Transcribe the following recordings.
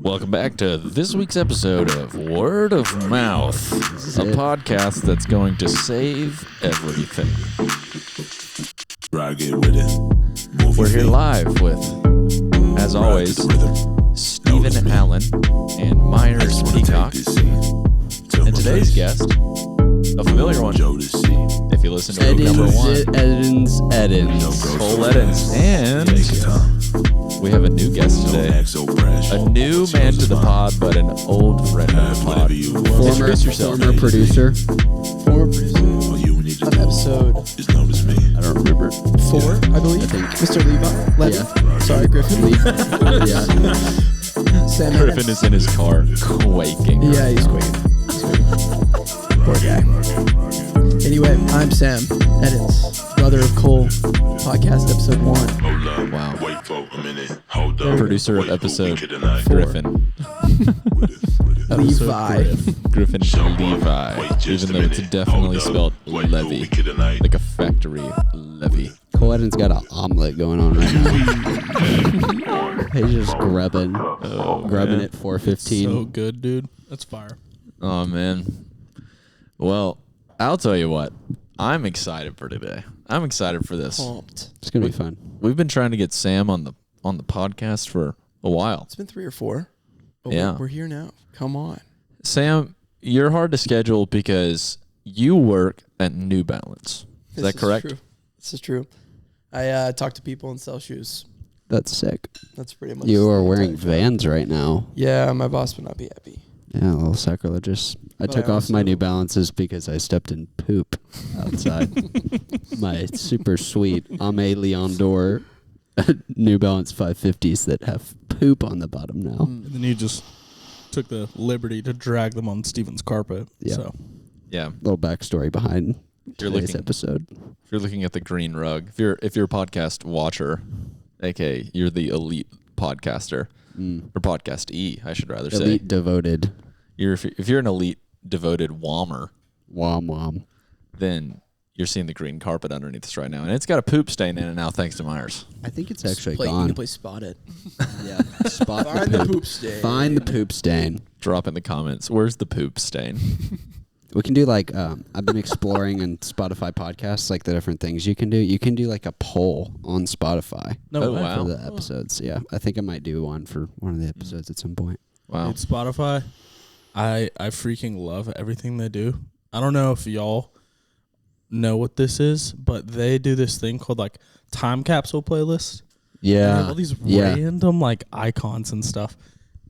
Welcome back to this week's episode of Word of Mouth, a podcast that's going to save everything. We're here live with, as always, Stephen Allen and Myres Sports. And today's guest, a familiar one, if you listen to number one, Eddins. Cole Eddins. And we have a new guest today. A new man to the pod, but an old friend of the pod. Introduce yourself. Former producer. On episode, I don't remember. 4, I believe. Mr. Levi. Levy. Yeah. Sorry, Griffin. Yeah. Sam Griffin is in his car, quaking. Yeah, he's quaking. Poor guy. Anyway, I'm Sam Eddins, brother of Cole. Podcast episode 1. Wow. Wait for a minute. Hold up. Producer of Wait, episode we can I- Griffin. Levi. Griffin Levi. Even though it's definitely spelled Levy. Like a factory levy. Cole Eddins got an omelet going on right now. He's just grubbing at 4:15. So good, dude. That's fire. Oh, man. Well, I'll tell you what. I'm excited for today. I'm excited for this. Pumped. It's gonna be fun. We've been trying to get Sam on the podcast for a while. It's been 3 or 4. But Yeah. We're here now. Come on. Sam, you're hard to schedule because you work at New Balance. Is that correct? True. This is true. I talk to people and sell shoes. That's sick. That's pretty much. You are the wearing entire job. Vans right now. Yeah, my boss would not be happy. Yeah, a little sacrilegious. I But took I off my also- New Balances because I stepped in poop outside. My super sweet Ame Leon Dor New Balance 550s that have poop on the bottom now. And then you just took the liberty to drag them on Steven's carpet. Yeah. So Yeah. Little backstory behind You're today's looking- episode. If you're looking at the green rug, if you're a podcast watcher, aka you're the elite podcaster or podcast I should rather say. Elite devoted. If you're an elite devoted wommer, Wom. then you're seeing the green carpet underneath us right now, and it's got a poop stain in it now, thanks to Myres. I think it's actually You gone. can play Spot It. Yeah. Spot Find the the poop. poop stain. Find the poop stain. Drop in the comments. Where's the poop stain? We can do like I've been exploring in Spotify podcasts like the different things you can do. You can do like a poll on Spotify no Oh, way. wow. for the episodes. Yeah, I think I might do one for one of the episodes at some point. Wow. Dude, Spotify, I freaking love everything they do. I don't know if y'all know what this is, but they do this thing called like time capsule playlist. They have all these random like icons and stuff,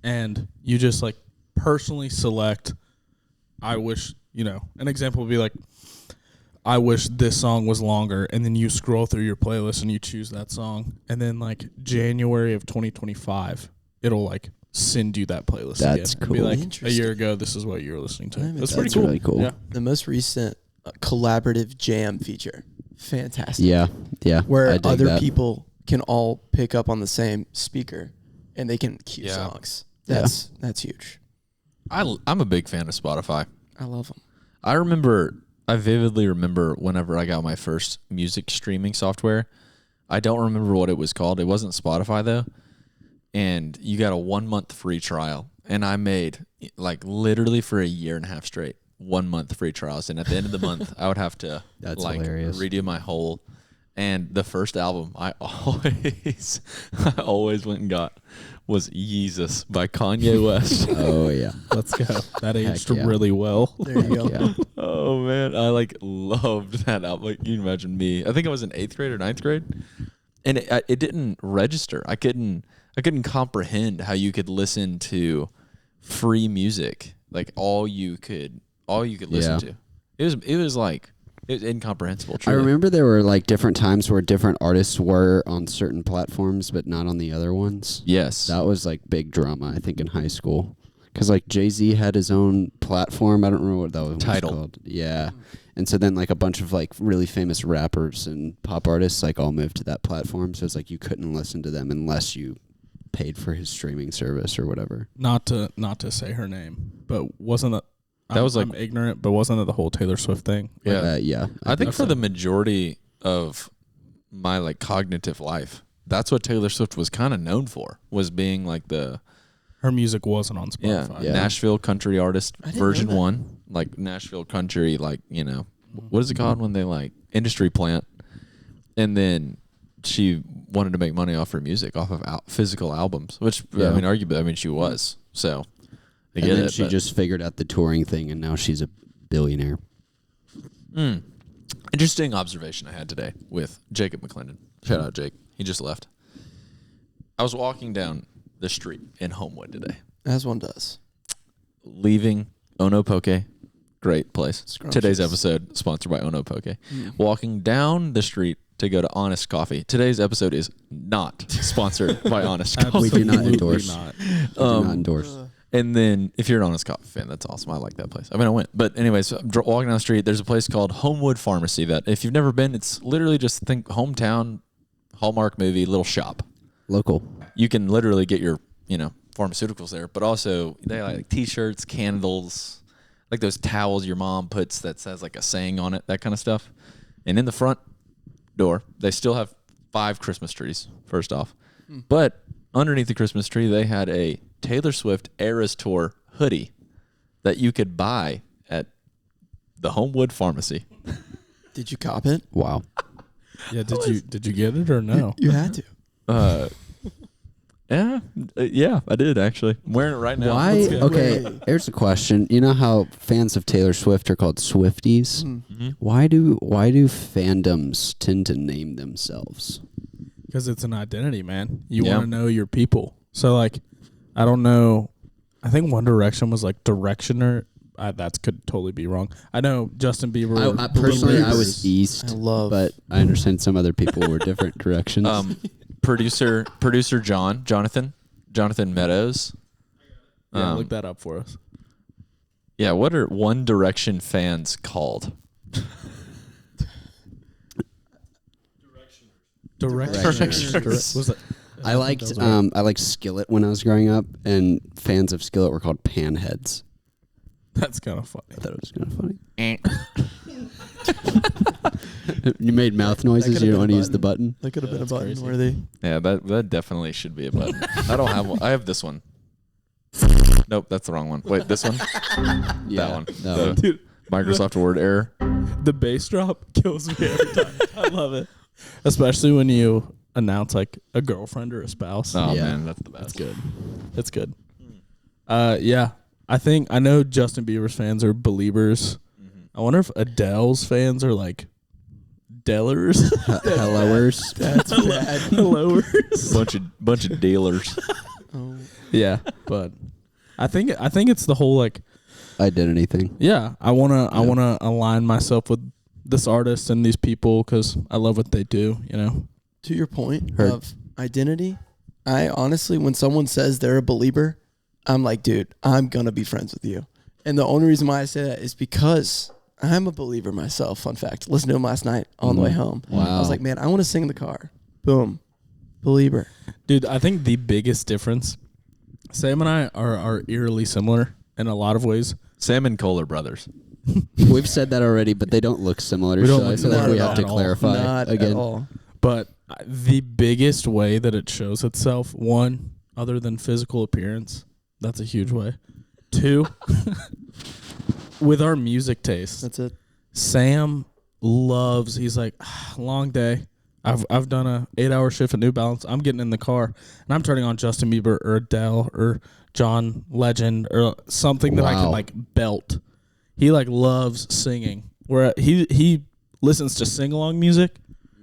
and you just like personally select. I wish, an example would be like, I wish this song was longer, and then you scroll through your playlist and you choose that song, and then like January of 2025, it'll like send you that playlist. That's again. And be cool. like, a Interesting. year ago, this is what you were listening to. That's That's pretty That's cool. really cool. Yeah. The most recent collaborative jam feature. Fantastic. Yeah. Where I dig other that. people can all pick up on the same speaker and they can cue Yeah. songs. That's huge. I'm a big fan of Spotify. I love them. I vividly remember whenever I got my first music streaming software. I don't remember what it was called. It wasn't Spotify though. And you got a 1 month free trial. And I made like literally for a year and a half straight, 1 month free trials. And at the end of the month, I would have to That's like hilarious. redo my whole. And the first album I always went and got was Yeezus by Kanye West. Oh yeah. Let's go. That aged yeah. really well. There you go. Yeah. Oh man, I like loved that album. Like, you can imagine me. I think I was in 8th grade or 9th grade, and it didn't register. I couldn't comprehend how you could listen to free music, like all you could listen to. It was incomprehensible. I Truly. remember there were like different times where different artists were on certain platforms, but not on the other ones. Yes. That was like big drama, I think, in high school. Because like Jay-Z had his own platform. I don't remember what that was Tidal. called. Yeah. And so then like a bunch of like really famous rappers and pop artists like all moved to that platform. So it's like you couldn't listen to them unless you paid for his streaming service or whatever. Not to say her name, but wasn't that? That was like- I'm ignorant, but wasn't it the whole Taylor Swift thing? Yeah. Yeah. I think for the majority of my like cognitive life, that's what Taylor Swift was kind of known for, was being like her music wasn't on Spotify. Yeah. Nashville country artist I didn't version know that. 1, like Nashville country, like, what is it called when they like industry plant? And then she wanted to make money off her music, off of physical albums, which Yeah. arguably, she was. So I And get then it. she just figured out the touring thing, and now she's a billionaire. Interesting observation I had today with Jacob McClendon. Shout out Jake. He just left. I was walking down the street in Homewood today, As one does. leaving Ono Poke. Great place. Scrumptious. Today's episode sponsored by Ono Poke. Walking down the street to go to Honest Coffee. Today's episode is not sponsored by Honest Coffee. We do not Absolutely endorse. not. We do not endorse. And then if you're an Honest Coffee fan, that's awesome. I like that place. I mean, I went. But anyways, I'm walking down the street. There's a place called Homewood Pharmacy that if you've never been, it's literally just think hometown, Hallmark movie, little shop. Local. You can literally get your, pharmaceuticals there. But also they like T-shirts, candles, like those towels your mom puts that says like a saying on it, that kind of stuff. And in the front door, they still have 5 Christmas trees, first off. But underneath the Christmas tree, they had a Taylor Swift Eras Tour hoodie that you could buy at the Homewood Pharmacy. Did you cop it? Wow. Yeah, did you get it or no? You had to. Yeah, I did actually. I'm wearing it right now. Why? Let's go. Okay, here's a question. You know how fans of Taylor Swift are called Swifties? Why do fandoms tend to name themselves? Because it's an identity, man. You Yeah. want to know your people. So, like, I don't know. I think One Direction was like Directioner. That could totally be wrong. I know Justin Bieber. I personally, I Believers. was East, I love- but I understand some other people were different directions. Producer Jonathan Meadows. Yeah, look that up for us. Yeah, what are One Direction fans called? Directioners. Was that? I liked Skillet when I was growing up, and fans of Skillet were called panheads. That's kind of funny. I thought it was kind of funny. You made mouth noises. could've You been don't want a to use the button. button. That could have been a that's button crazy. worthy. Yeah, that definitely should be a button. I don't have one. I have this one. Nope, that's the wrong one. Wait, this one? Yeah, That one. that The one. Dude, Microsoft Word error. the bass drop kills me every time. I love it. Especially when you announce like a girlfriend or a spouse. Oh Yeah. man, that's the best. That's good. It's good. Yeah. I know Justin Bieber's fans are Beliebers. I wonder if Adele's fans are like Dellers. Helloers. That's bad. Hellowers. Bunch of dealers. Oh. Yeah, but I think it's the whole like Identity thing. yeah, I wanna align myself with this artist and these people because I love what they do. You know. To your point Heard. of identity, I honestly, when someone says they're a believer, I'm like, dude, I'm going to be friends with you. And the only reason why I say that is because I'm a believer myself. Fun fact. Listened to him last night on the way home. Wow. I was like, man, I want to sing in the car. Boom. Believer. Dude, I think the biggest difference, Sam and I are eerily similar in a lot of ways. Sam and Cole are brothers. We've said that already, but they don't look similar. We don't So I look feel like similar we at have to all. clarify Not again. at all. But the biggest way that it shows itself, one, other than physical appearance, that's a huge way. Two, with our music taste. That's it. Sam loves, he's like, long day. I've done a 8-hour shift at New Balance. I'm getting in the car and I'm turning on Justin Bieber or Adele or John Legend or something that I can Wow. like belt. He like loves singing. Where he listens to sing along music,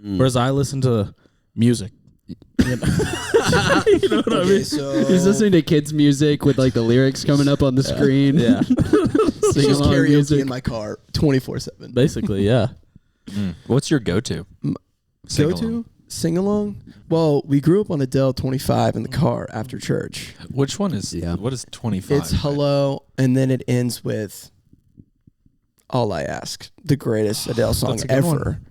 whereas I listen to music. You know, you know what I mean? So He's listening to kids' music with like the lyrics coming up on the screen. Yeah, Sing just along karaoke music. in my car 24/7. basically, yeah. What's your go-to? Go to sing along. Well, we grew up on Adele 25 in the car after church. Which one is? Yeah. What is 25? It's Hello, and then it ends with All I Ask, the greatest Adele song That's a good ever. one.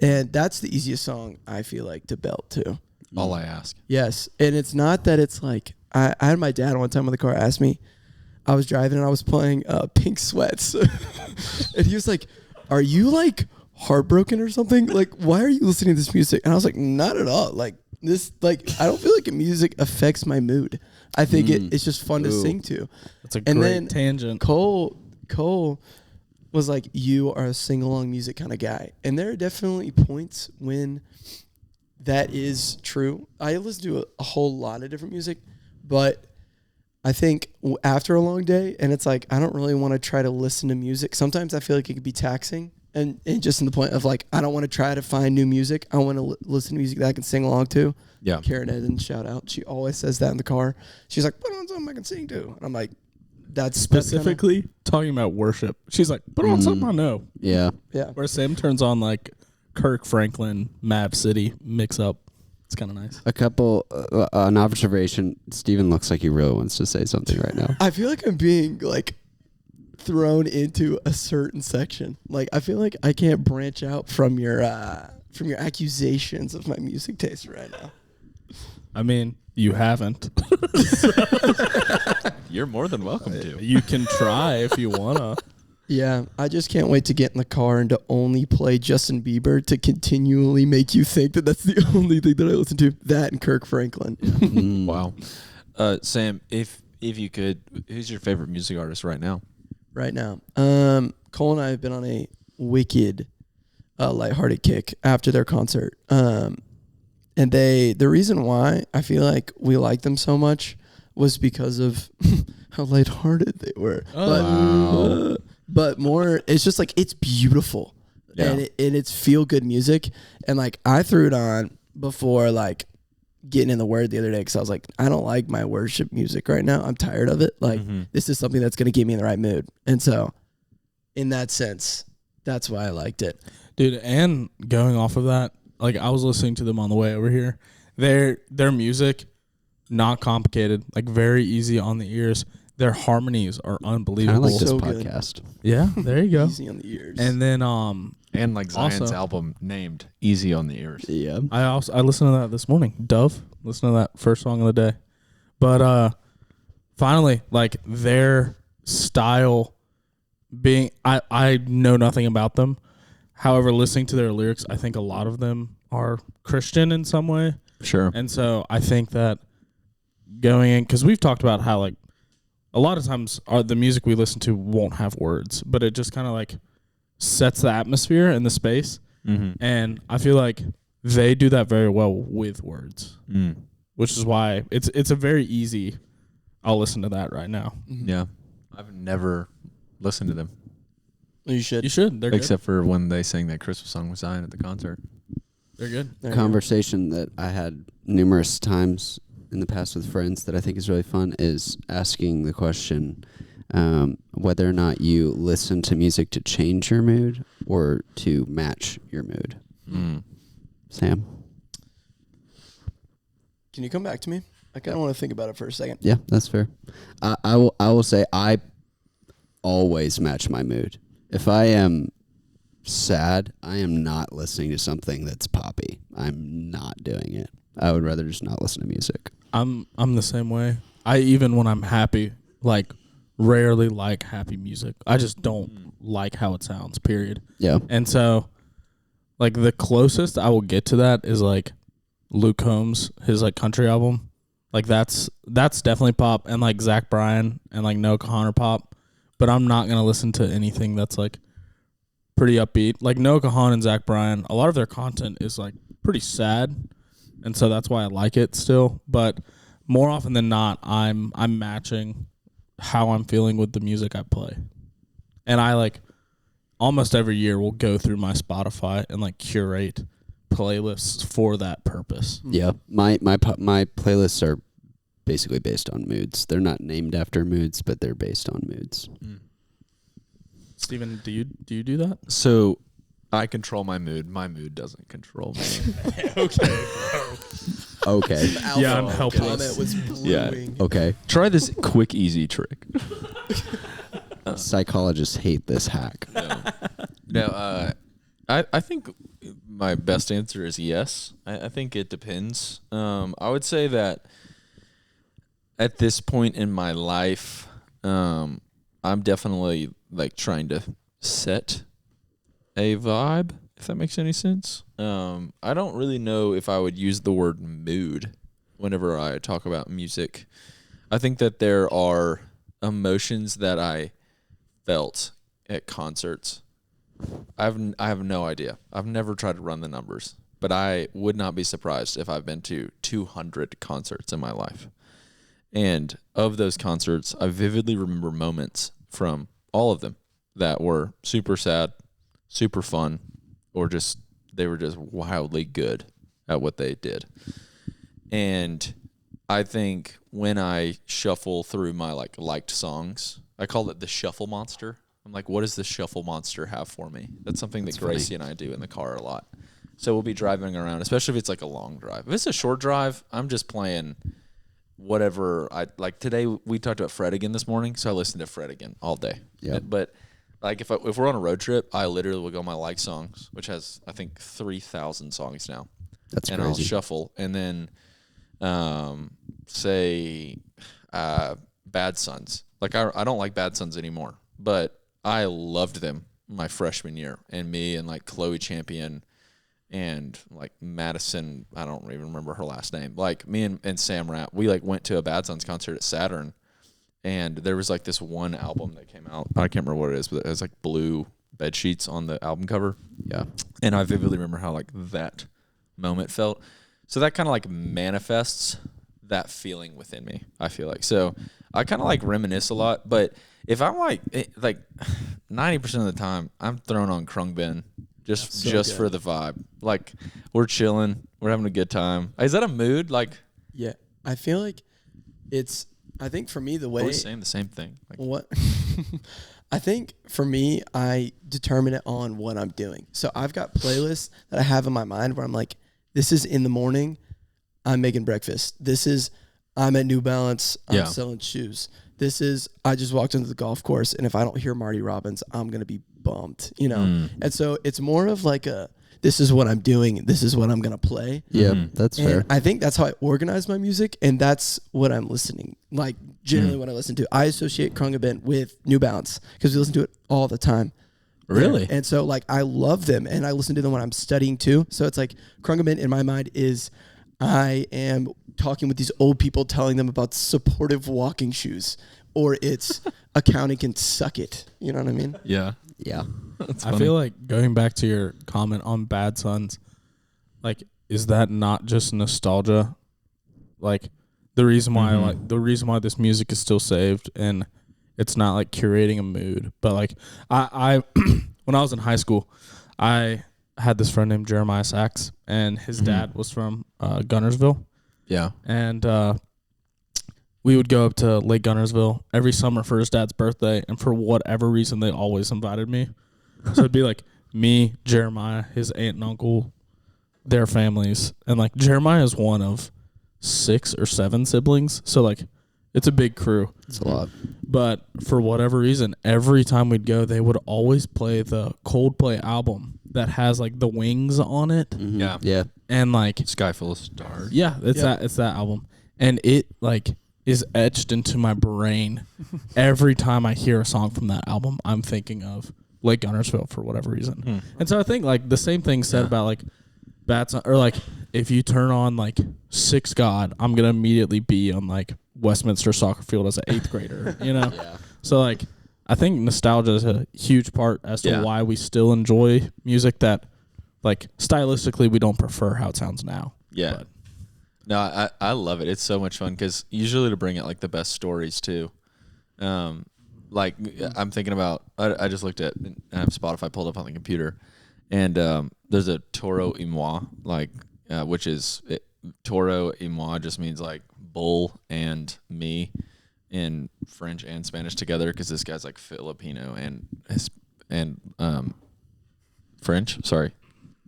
And that's the easiest song I feel like to belt to. All I ask. Yes, and it's not that it's like I had my dad one time in the car ask me. I was driving and I was playing Pink Sweats, and he was like, "Are you like heartbroken or something? Like, why are you listening to this music?" And I was like, "Not at all. Like, This I don't feel like music affects my mood. I think it's just fun to sing to. That's a great tangent. Cole was like, you are a sing along music kind of guy, and there are definitely points when that is true. I listen to a whole lot of different music, but I think after a long day, and it's like I don't really want to try to listen to music. Sometimes I feel like it could be taxing. And just in the point of I don't want to try to find new music. I want to listen to music that I can sing along to. Yeah. Karen Eddins, shout out. She always says that in the car. She's like, put on something I can sing to. And I'm like, that's Specifically talking about worship. She's like, put on something I know. Yeah. Yeah. Where Sam turns on Kirk Franklin, Map City mix up. It's kind of nice. A couple, an observation. Steven looks like he really wants to say something right now. I feel like I'm being thrown into a certain section. I feel like I can't branch out from your accusations of my music taste right now. I mean, you haven't. You're more than welcome to. You can try if you wanna. Yeah, I just can't wait to get in the car and to only play Justin Bieber to continually make you think that that's the only thing that I listen to. That and Kirk Franklin. Wow. Sam, if you could, who's your favorite music artist right now? Right now, Cole and I have been on a wicked, lighthearted kick after their concert. And the reason why I feel like we like them so much was because of how lighthearted they were. But more, it's just it's beautiful, and it's feel good music. And I threw it on before getting in the Word the other day because I was like, I don't like my worship music right now. I'm tired of it. This is something that's going to get me in the right mood. And so in that sense, that's why I liked it. Dude, and going off of that, I was listening to them on the way over here. Their music, not complicated, very easy on the ears. Their harmonies are unbelievable. I like this So podcast. Yeah, there you go. Easy on the ears. And then And Zion's Also- album named Easy on the Ears. Yeah. I listened to that this morning. Dove. Listen to that first song of the day. But finally, their style being I know nothing about them. However, listening to their lyrics, I think a lot of them are Christian in some way. Sure. And so I think that going in, because we've talked about how a lot of times the music we listen to won't have words, but it just kind of sets the atmosphere and the space. Mm-hmm. And I feel like they do that very well with words, which is why it's a very easy. I'll listen to that right now. Yeah. I've never listened to them. You should. You should. They're Except for when they sang that Christmas song with Zion at the concert. good. They're good. There you go. Conversation that I had numerous times in the past with friends that I think is really fun is asking the question whether or not you listen to music to change your mood or to match your mood. Sam? Can you come back to me? I kind of want to think about it for a second. Yeah, that's fair. I will say I always match my mood. If I am sad, I am not listening to something that's poppy. I'm not doing it. I would rather just not listen to music. I'm the same way. I even when I'm happy, rarely like happy music. I just don't like how it sounds, period. Yeah. And so the closest I will get to that is Luke Combs, his country album. That's definitely pop, and Zach Bryan and Noah Kahan are pop. But I'm not gonna listen to anything that's pretty upbeat. Noah Kahan and Zach Bryan, a lot of their content is pretty sad, and so that's why I like it still. But more often than not, I'm matching how I'm feeling with the music I play, and I almost every year will go through my Spotify and curate playlists for that purpose. Yeah. My playlists are basically based on moods. They're not named after moods, but they're based on moods. Steven, do you do that? So I control my mood. My mood doesn't control me. Okay. Okay. Yeah, I'm helpless. Comment was brewing. Okay. Try this quick, easy trick. Psychologists hate this hack. No, I think my best answer is yes. I think it depends. I would say that at this point in my life, I'm definitely trying to set a vibe, if that makes any sense. I don't really know if I would use the word mood whenever I talk about music. I think that there are emotions that I felt at concerts. I have no idea. I've never tried to run the numbers, but I would not be surprised if I've been to 200 concerts in my life. And of those concerts, I vividly remember moments from all of them that were super sad, super fun, or just they were just wildly good at what they did. And I think when I shuffle through my liked songs, I call it the shuffle monster. I'm like, what does the shuffle monster have for me? That's something that Gracie and I do in the car a lot. So we'll be driving around, especially if it's like a long drive. If it's a short drive, I'm just playing whatever I like. Today we talked about Fred again this morning, so I listened to Fred again all day. Yeah. But like if we're on a road trip, I literally will go my like songs, which has I think 3,000 songs now. That's and crazy. I'll shuffle and then say Bad Sons. Like I don't like Bad Sons anymore, but I loved them my freshman year, and me and like Chloe Champion and like Madison, I don't even remember her last name. Like me and Sam Rapp, we like went to a Bad Sons concert at Saturn, and there was like this one album that came out. I can't remember what it is, but it has like blue bed sheets on the album cover. Yeah. And I vividly remember how like that moment felt. So that kind of like manifests that feeling within me, I feel like. So I kind of like reminisce a lot, but if I'm like 90% of the time, I'm throwing on Krungbin just for the vibe. Like we're chilling, we're having a good time. Is that a mood? Like, Yeah, I feel like it's. I think for me the way we're saying the same thing. Like, what I think for me, I determine it on what I'm doing. So I've got playlists that I have in my mind where I'm like, this is in the morning, I'm making breakfast. This is I'm at New Balance, I'm selling shoes. This is I just walked into the golf course, and if I don't hear Marty Robbins, I'm gonna be bummed, you know. And so it's more of like this is what I'm doing, this is what I'm gonna play. Yeah, that's And fair. I think that's how I organize my music, and that's what I'm listening. Like generally, what I listen to, I associate Krungbin with New Balance because we listen to it all the time. really? And so like I love them, and I listen to them when I'm studying too. So it's like Krungbin in my mind is I am talking with these old people telling them about supportive walking shoes, or it's accounting can suck it. You know what I mean? Yeah. Yeah. I feel like going back to your comment on Bad Sons, like, is that not just nostalgia? Like the reason why the reason why this music is still saved, and it's not like curating a mood, but like I when I was in high school, I had this friend named Jeremiah Sachs, and his dad was from Gunnersville. Yeah. And we would go up to Lake Gunnersville every summer for his dad's birthday, and for whatever reason, they always invited me. So it'd be like me, Jeremiah, his aunt and uncle, their families, and like Jeremiah is one of 6 or 7 siblings, so like it's a big crew. It's a lot. But for whatever reason, every time we'd go, they would always play the Coldplay album that has like the wings on it, Mhm. Yeah. Yeah. and like Sky Full of Stars. yeah, it's that album, and it like is etched into my brain. Every time I hear a song from that album, I'm thinking of Lake Gunnersville for whatever reason. And so I think like the same thing said about like bats, or like if you turn on like Six God, I'm gonna immediately be on like Westminster soccer field as an 8th grader, you know. Yeah. So like I think nostalgia is a huge part as to why we still enjoy music that like stylistically we don't prefer how it sounds now. Yeah. But No, I love it. It's so much fun because usually to bring out like the best stories too. Like I'm thinking about, I just looked at, I have Spotify pulled up on the computer, and there's a Toro y Moi, like, which is, Toro y Moi just means like bull and me in French and Spanish together, because this guy's like Filipino and French. Sorry,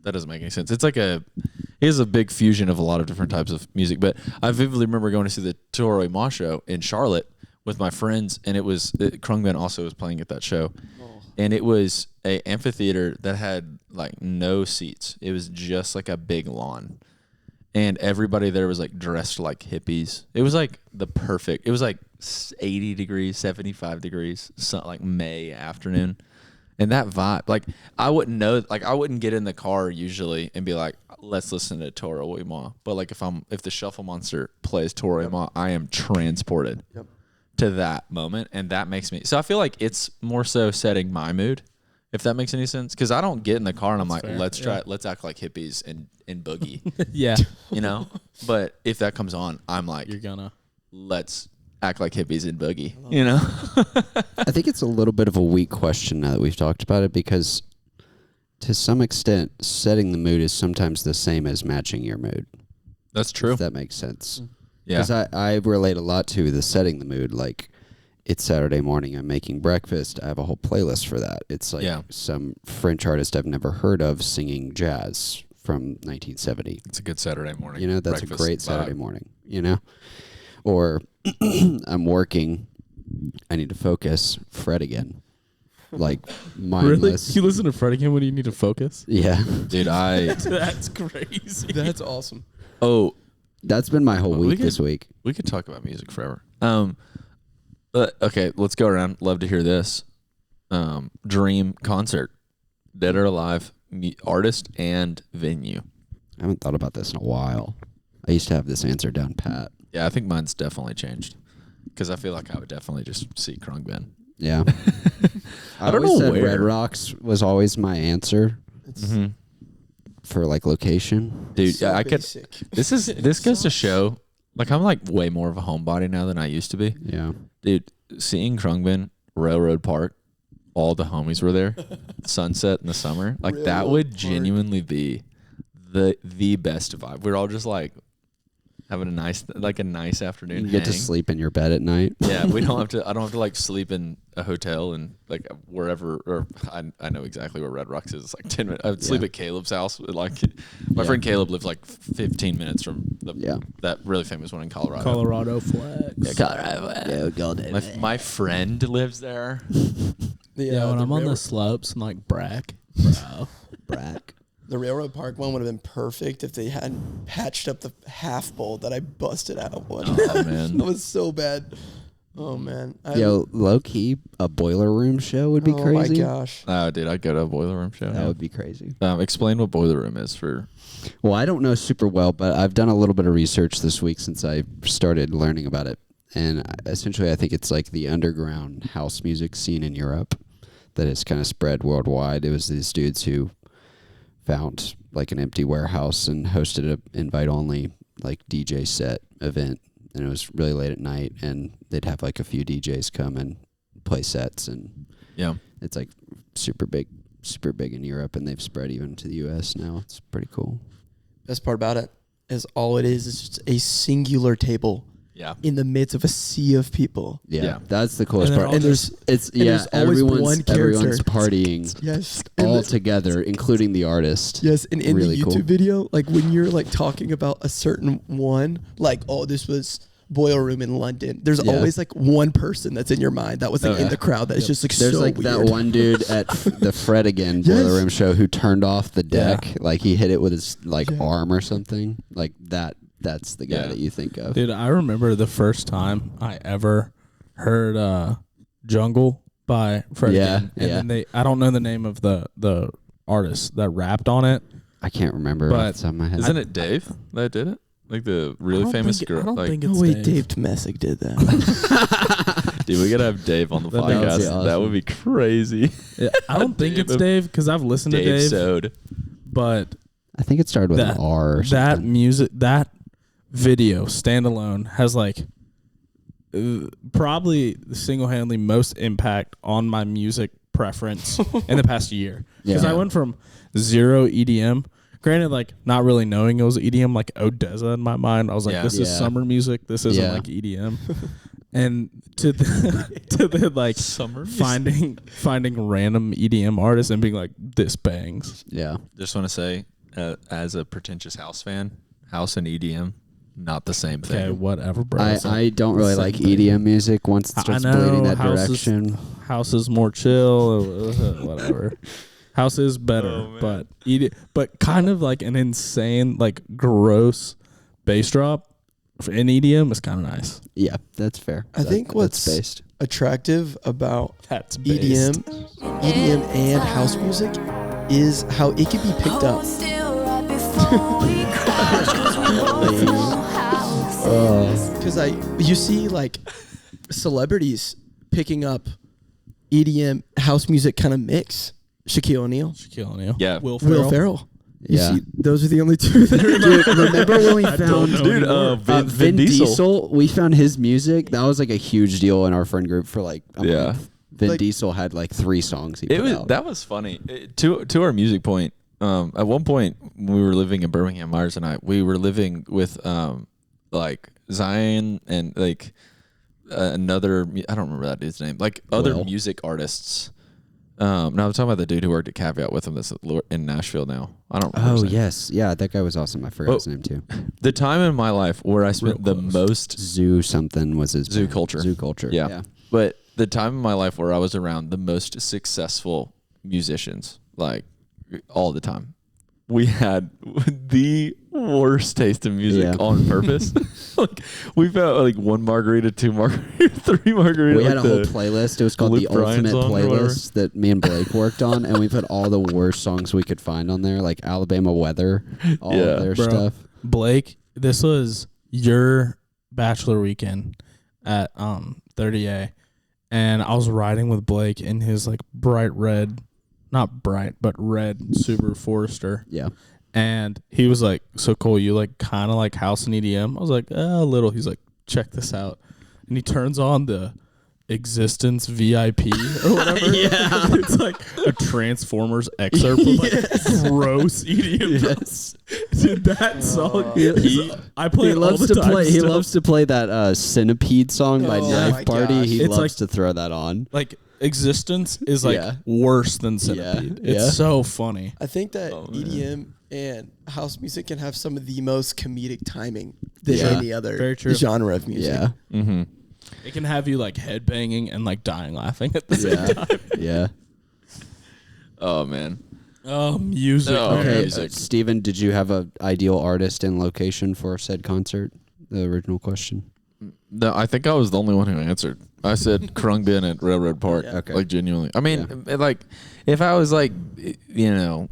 that doesn't make any sense. It's like he has a big fusion of a lot of different types of music. But I vividly remember going to see the Toro y Moi show in Charlotte with my friends, and Krungbin also was playing at that show. And it was a amphitheater that had like no seats. It was just like a big lawn. And everybody there was like dressed like hippies. It was like it was like 80 degrees, 75 degrees, like May afternoon. And that vibe, like I wouldn't know, like I wouldn't get in the car usually and be like, let's listen to Toro y Moi. But like if the Shuffle Monster plays Toro y Moi, I am transported to that moment, and that makes me. So I feel like it's more so setting my mood, if that makes any sense. Because I don't get in the car and I'm like, let's try it, let's act like hippies and boogie. Yeah, you know. But if that comes on, I'm like, you're gonna let's act like hippies and boogie. You know. I think it's a little bit of a weak question now that we've talked about it, because to some extent, setting the mood is sometimes the same as matching your mood. That's true. If that makes sense. Yeah. Because I relate a lot to the setting the mood. Like, it's Saturday morning, I'm making breakfast. I have a whole playlist for that. It's like some French artist I've never heard of singing jazz from 1970. It's a good Saturday morning. You know, that's a great Saturday vibe. morning, you know? Or I'm working, I need to focus, Fred again. Like, mindless. Really? You listen to Fred again when you need to focus? Yeah. Dude, That's crazy. That's awesome. Oh, That's been my whole week this week. we could talk about music forever. Okay, let's go around. Love to hear this. Dream concert, dead or alive, artist and venue. I haven't thought about this in a while. I used to have this answer down pat. Yeah, I think mine's definitely changed because I feel like I would definitely just see Krungben. Yeah. I don't always know said where. Red Rocks was always my answer Mm-hmm. for like location. Dude, So I could. basic. This goes to show, like I'm like way more of a homebody now than I used to be. Yeah. Dude, seeing Krungben, Railroad Park, all the homies were there, sunset in the summer, like that Railroad would Park. genuinely be the best vibe. We're all just like having a nice afternoon. You get to hang. sleep in your bed at night. Yeah, we don't have to. I don't have to like sleep in a hotel and like wherever. Or I know exactly where Red Rocks is. It's like 10 minutes. I would sleep at Caleb's house. Like my friend Caleb lives like 15 minutes from that really famous one in Colorado. Colorado flex. Yeah, Colorado. Golden. My friend lives there. Yeah, when the I'm on the railroad- slopes and like brack, bro. Brack. The Railroad Park one would have been perfect if they hadn't patched up the half bowl that I busted out one. Oh man. That was so bad. Oh man. Yo, low key, a boiler room show would be crazy. Oh my gosh. Oh, dude, I'd go to a boiler room show. That would be crazy. Explain what boiler room is for. Well, I don't know super well, but I've done a little bit of research this week since I started learning about it. And essentially, I think it's like the underground house music scene in Europe that has kind of spread worldwide. It was these dudes who found like an empty warehouse and hosted a invite-only like DJ set event. And it was really late at night, and they'd have like a few DJs come and play sets. And Yeah. it's like super big in Europe, and they've spread even to the US now. It's pretty cool. Best part about it is all it is just a singular table Yeah. in the midst of a sea of people. Yeah. That's the coolest And then part. all And there's It's and there's always one everyone's character. partying yes, all together, including the artist. yes, and in Really the YouTube cool. video, like when you're like talking about a certain one, like this was Boiler Room in London. There's Yeah. always like one person that's in your mind that was like in the crowd that's just like There's so like weird. that one dude at the Fred again Boiler Room show who turned off the deck, like he hit it with his arm or something, like that. That's the guy that you think of. Dude, I remember the first time I ever heard Jungle by Fred Yeah, Again. And yeah. then I don't know the name of the artist that rapped on it. I can't remember But off the top of my head. Isn't it Dave that did it? Like the really don't famous think girl. I don't like, think it's Oh wait, Dave. Dave Tomasic did that. dude, we gotta have Dave on the That would be podcast. awesome. That would be crazy. Yeah, I don't think it's Dave. Dave because I've listened to Dave Dave. Sode. But I think it started with an R or that something. music, that video standalone has like probably single-handedly most impact on my music preference in the past year. Because Yeah. I went from zero EDM, granted, like not really knowing it was EDM, like Odessa in my mind. I was like, Yeah. this is Yeah. summer music. This isn't Yeah. like EDM. And to the like Summer finding random EDM artists and being like, this bangs. Yeah. Just want to say, as a pretentious house fan, house and EDM, not the same thing. Okay, whatever, bro. I don't really same like thing. EDM music once it starts bleeding that direction. House is more chill, whatever. House is better, but kind of like an insane, like gross bass drop in EDM is kind of nice. Yeah, that's fair. I think what's that's based. attractive about That's EDM and house music is how it can be picked up. Because you see like celebrities picking up EDM house music kind of mix. Shaquille O'Neal, Yeah. Will Will Ferrell. You Yeah. see, those are the only two that are Dude, remember when we found Vin Diesel. We found his music. That was like a huge deal in our friend group for like a month. Vin Like- Diesel had like 3 songs he put out. That was funny. To our music point, at one point when we were living in Birmingham, Myres and I, we were living with like Zion and like another, I don't remember that dude's name, like other Will. music artists. No, I'm talking about the dude who worked at Caveat with him that's in Nashville now. I don't remember. Oh, his name. yes. Yeah, that guy was awesome. I forgot his name too. The time in my life where I spent the Real close. most Zoo something was his Zoo band. Culture. Zoo Culture. Yeah. But the time in my life where I was around the most successful musicians, like all the time, we had the worst taste in music Yeah. on purpose. Like we found like 1 margarita, 2 margarita, 3 margarita. We had a like whole the- playlist. It was called Luke the Ultimate Bryan's on or whatever. Playlist that me and Blake worked on, and we put all the worst songs we could find on there, like Alabama Weather, all Yeah. of their Bro, stuff. Blake, this was your bachelor weekend at 30A, and I was riding with Blake in his like bright red, not bright, but red Subaru Forester. Yeah. And he was like, "So Cole, you like kind of like house and EDM?" I was like, "A little." He's like, "Check this out," and he turns on the Existence VIP or whatever. Yeah, it's like a Transformers excerpt of like gross EDM. Yes. Dude, that song. I play He it all loves the to time play. He still. loves to play that Centipede song by Oh my Knife Party. gosh. He It's loves like- to throw that on. Like Existence is like Yeah. worse than Centipede. Yeah. It's Yeah. so funny. I think that Oh, man. EDM and house music can have some of the most comedic timing than Yeah. any other Very true. genre of music. Yeah. Mm-hmm. It can have you like headbanging and like dying laughing at the same time. Yeah. Oh man. Oh, music. Oh, man. Okay, music. Steven, did you have a ideal artist and location for said concert? The original question. No, I think I was the only one who answered. I said Krungden at Railroad Park. Yeah. Okay. Like genuinely. I mean, like if I was like, you know,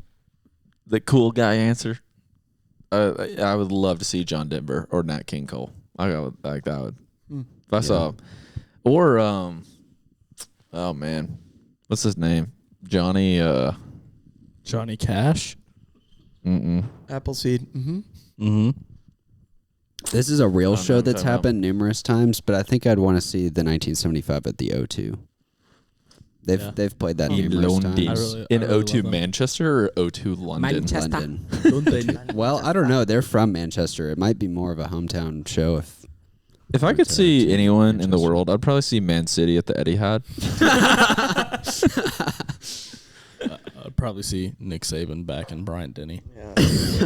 the cool guy answer, I would love to see John Denver or Nat King Cole. I would like that. Would if I saw, or oh man, what's his name? Johnny. Johnny Cash. Appleseed. Mm-hmm. Mm-hmm. This is a real Oh, show no, that's time out. happened numerous times, but I think I'd want to see the 1975 at the O2. They've played that In numerous London. times. I In really O2 love them. Manchester or O2 London? London. Well, I don't know. They're from Manchester. It might be more of a hometown show if If I could see O2 anyone in the Manchester. world, I'd probably see Man City at the Etihad. I'd probably see Nick Saban back in Bryant Denny.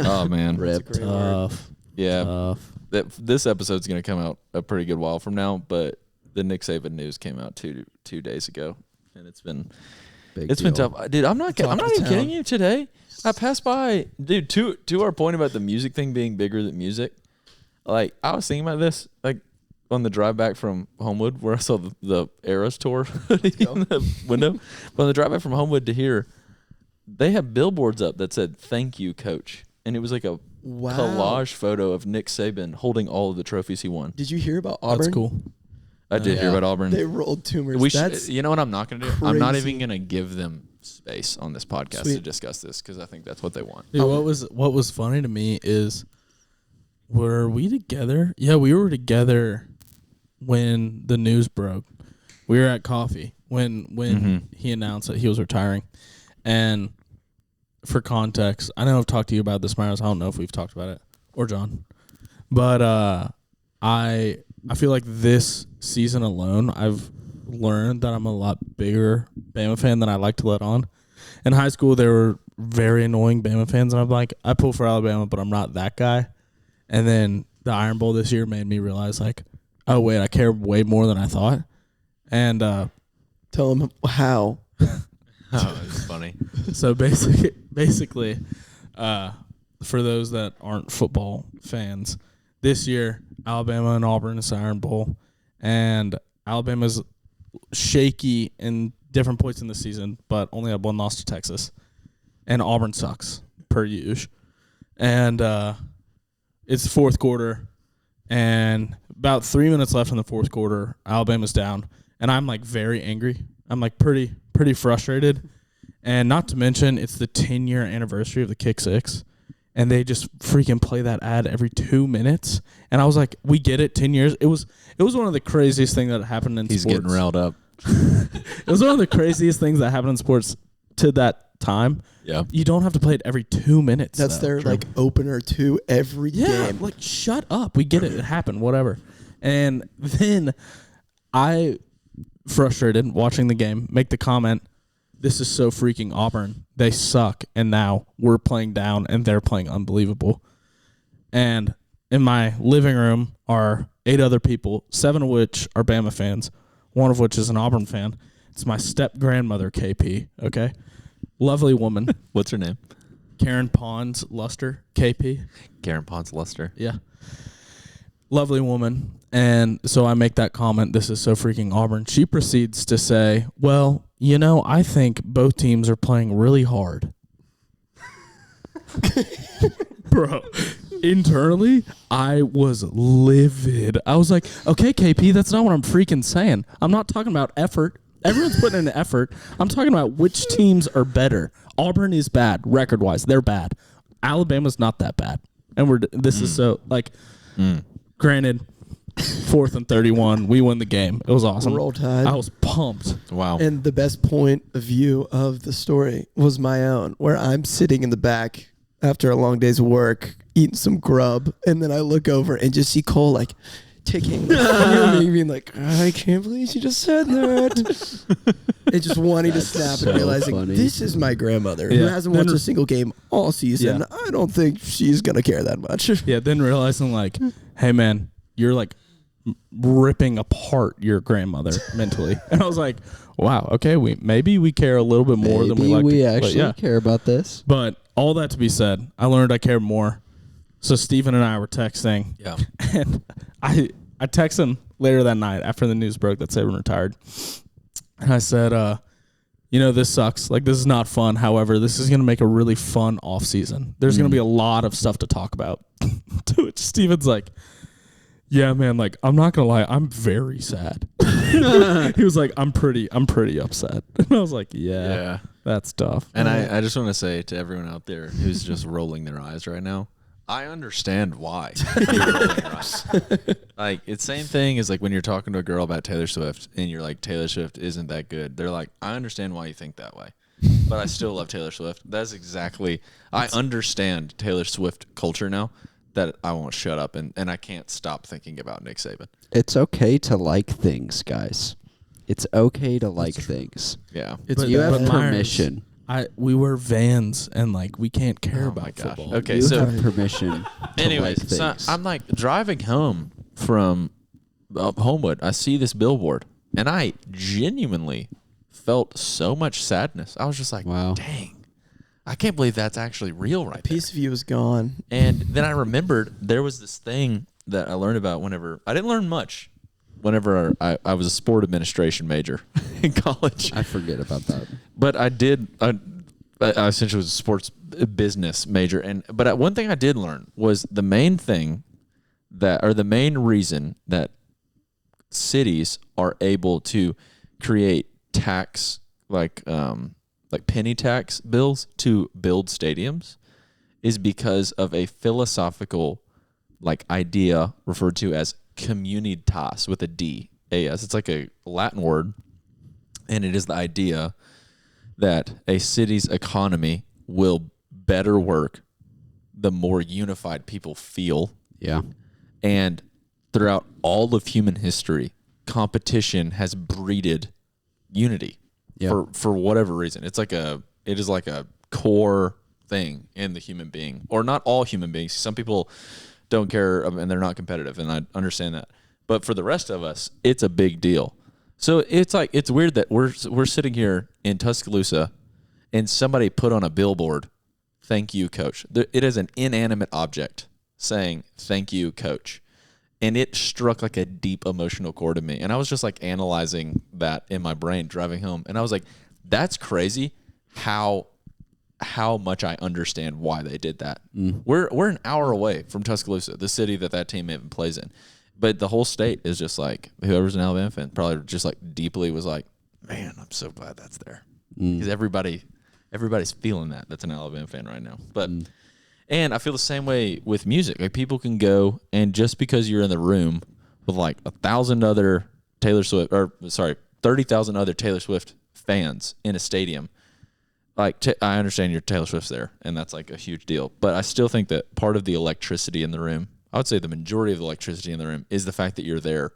Oh man, Rip. Tough. yeah. Tough. This episode's gonna come out a pretty good while from now, but the Nick Saban news came out two days ago, and it's been Big been deal. tough, dude. I'm not Talk even of the kidding town. you. Today, I passed by, dude. To our point about the music thing being bigger than music, like I was thinking about this, like on the drive back from Homewood, where I saw the Eras tour in the window. But on the drive back from Homewood to here, they have billboards up that said "Thank you, Coach," and it was like a Wow. collage photo of Nick Saban holding all of the trophies he won. Did you hear about Auburn? That's cool. I did hear Yeah. about Auburn. They rolled tumors. We That's you know what I'm not going to do? I'm not crazy. even going to give them space on this podcast to Sweet. discuss this because I think that's what they want. Dude, what was funny to me is, were we together? Yeah, we were together when the news broke. We were at coffee when he announced that he was retiring. And for context, I know I've talked to you about this, Myres. I don't know if we've talked about it or John, but I feel like this season alone, I've learned that I'm a lot bigger Bama fan than I like to let on. In high school, there were very annoying Bama fans, and I'm like, I pull for Alabama, but I'm not that guy. And then the Iron Bowl this year made me realize, like, oh, wait, I care way more than I thought. And tell them how. Oh, it's funny. so basically, for those that aren't football fans, this year Alabama and Auburn in the Iron Bowl, and Alabama's shaky in different points in the season, but only had one loss to Texas, and Auburn sucks per usual. And it's the fourth quarter, and about 3 minutes left in the fourth quarter. Alabama's down, and I'm like very angry. I'm like pretty frustrated, and not to mention it's the 10-year anniversary of the kick six. And they just freaking play that ad every 2 minutes. And I was like, we get it, 10 years. It was one of the craziest things that happened in sports. He's getting riled up. It was one of the craziest things that happened in sports to that time. Yeah. You don't have to play it every 2 minutes. That's their like opener to every game. Like, shut up. We get it. It happened. Whatever. And then I, frustrated, watching the game, make the comment, this is so freaking Auburn. They suck, and now we're playing down, and they're playing unbelievable. And in my living room are 8 other people, 7 of which are Bama fans, 1 of which is an Auburn fan. It's my step-grandmother, KP, okay? Lovely woman. What's her name? Karen Pons Luster, KP. Karen Pons Luster. Yeah. Lovely woman. And so I make that comment, this is so freaking Auburn. She proceeds to say, well, you know, I think both teams are playing really hard. Bro, internally, I was livid. I was like, okay, KP, that's not what I'm freaking saying. I'm not talking about effort. Everyone's putting in an effort. I'm talking about which teams are better. Auburn is bad, record-wise. They're bad. Alabama's not that bad. And this is so, like, granted, 4th and 31, we win the game. It was awesome. Roll Tide. I was pumped. Wow. And the best point of view of the story was my own, where I'm sitting in the back after a long day's work, eating some grub, and then I look over and just see Cole like ticking near me, being like, I can't believe she just said that. And just wanting to snap so and realizing funny. this is my grandmother who Yeah. hasn't watched a single game all season. Yeah. I don't think she's gonna care that much. Yeah, then realizing, like, hey, man, you're, like, ripping apart your grandmother mentally. And I was like, wow, okay, maybe we care a little bit more than we like we to. actually care about this. But all that to be said, I learned I care more. So Steven and I were texting. Yeah. And I texted him later that night after the news broke that Saban retired. And I said, you know, this sucks. Like, this is not fun. However, this is going to make a really fun offseason. There's going to be a lot of stuff to talk about. To which Steven's like, yeah, man, like, I'm not going to lie. I'm very sad. He was like, I'm pretty upset. And I was like, yeah. That's tough. And I just want to say to everyone out there who's just rolling their eyes right now, I understand why you're rolling your eyes. Like, it's the same thing as like when you're talking to a girl about Taylor Swift and you're like, Taylor Swift isn't that good. They're like, I understand why you think that way, but I still love Taylor Swift. That's exactly, I understand Taylor Swift culture now that I won't shut up and I can't stop thinking about Nick Saban. It's okay to like things, guys. It's okay to like things. Yeah. You have Myres, permission. we wear Vans and like we can't care Oh about my gosh. football. Okay, You so have permission to anyways, like so things. I'm like driving home from Homewood. I see this billboard, and I genuinely felt so much sadness. I was just like, Wow. dang, I can't believe that's actually real right there. Piece of you is gone. And then I remembered there was this thing that I learned about whenever I didn't learn much. Whenever I was a sport administration major in college, I forget about that. but I did. I essentially was a sports business major, but one thing I did learn was the main thing the main reason that cities are able to create tax like penny tax bills to build stadiums is because of a philosophical like idea referred to as communitas with a D, A-S. It's like a Latin word, and it is the idea that a city's economy will better work the more unified people feel. Yeah. And throughout all of human history, competition has breeded unity for whatever reason. It is like a core thing in the human being, or not all human beings. Some people don't care and they're not competitive, and I understand that. But for the rest of us, it's a big deal. So it's weird that we're sitting here in Tuscaloosa and somebody put on a billboard, "Thank you, coach." It is an inanimate object saying "Thank you, coach." And it struck like a deep emotional chord in me. And I was just like analyzing that in my brain driving home. And I was like, that's crazy how much I understand why they did that. We're an hour away from Tuscaloosa, the city that team even plays in. But the whole state is just like, whoever's an Alabama fan probably just like deeply was like, man, I'm so glad that's there. Because everybody's feeling that's an Alabama fan right now. But and I feel the same way with music. Like people can go and just because you're in the room with like 1,000 other 30,000 other Taylor Swift fans in a stadium. Like I understand your Taylor Swift's there, and that's like a huge deal. But I still think that part of the electricity in the room, I would say the majority of the electricity in the room, is the fact that you're there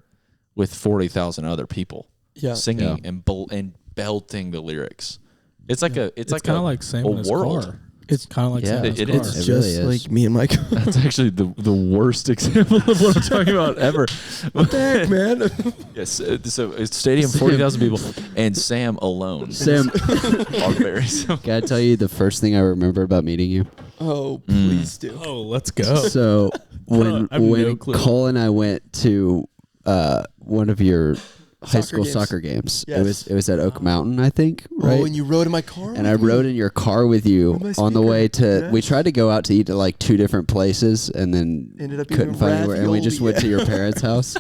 with 40,000 other people singing and belting the lyrics. It's like it's like kind of like Sam in his world. car. It's kind of like Sam in his car. It's It just really is. like me and my car. That's actually the worst example of what I'm talking about ever. What the heck, man? Yes, so it's stadium, 40,000 people, and Sam alone. Sam, Are very similar. can I tell you the first thing I remember about meeting you? Oh, please do. Oh, let's go. So when I have no clue. Cole and I went to one of your high school games. soccer games, Yes. it was at Oak Mountain, I think, right? Oh, and you rode in my car? And I rode in your car with you my on the speaker. way to. Yes. We tried to go out to eat at like 2 different places, and then Ended up couldn't eating find anywhere. And we just ravioli. went to your parents' house.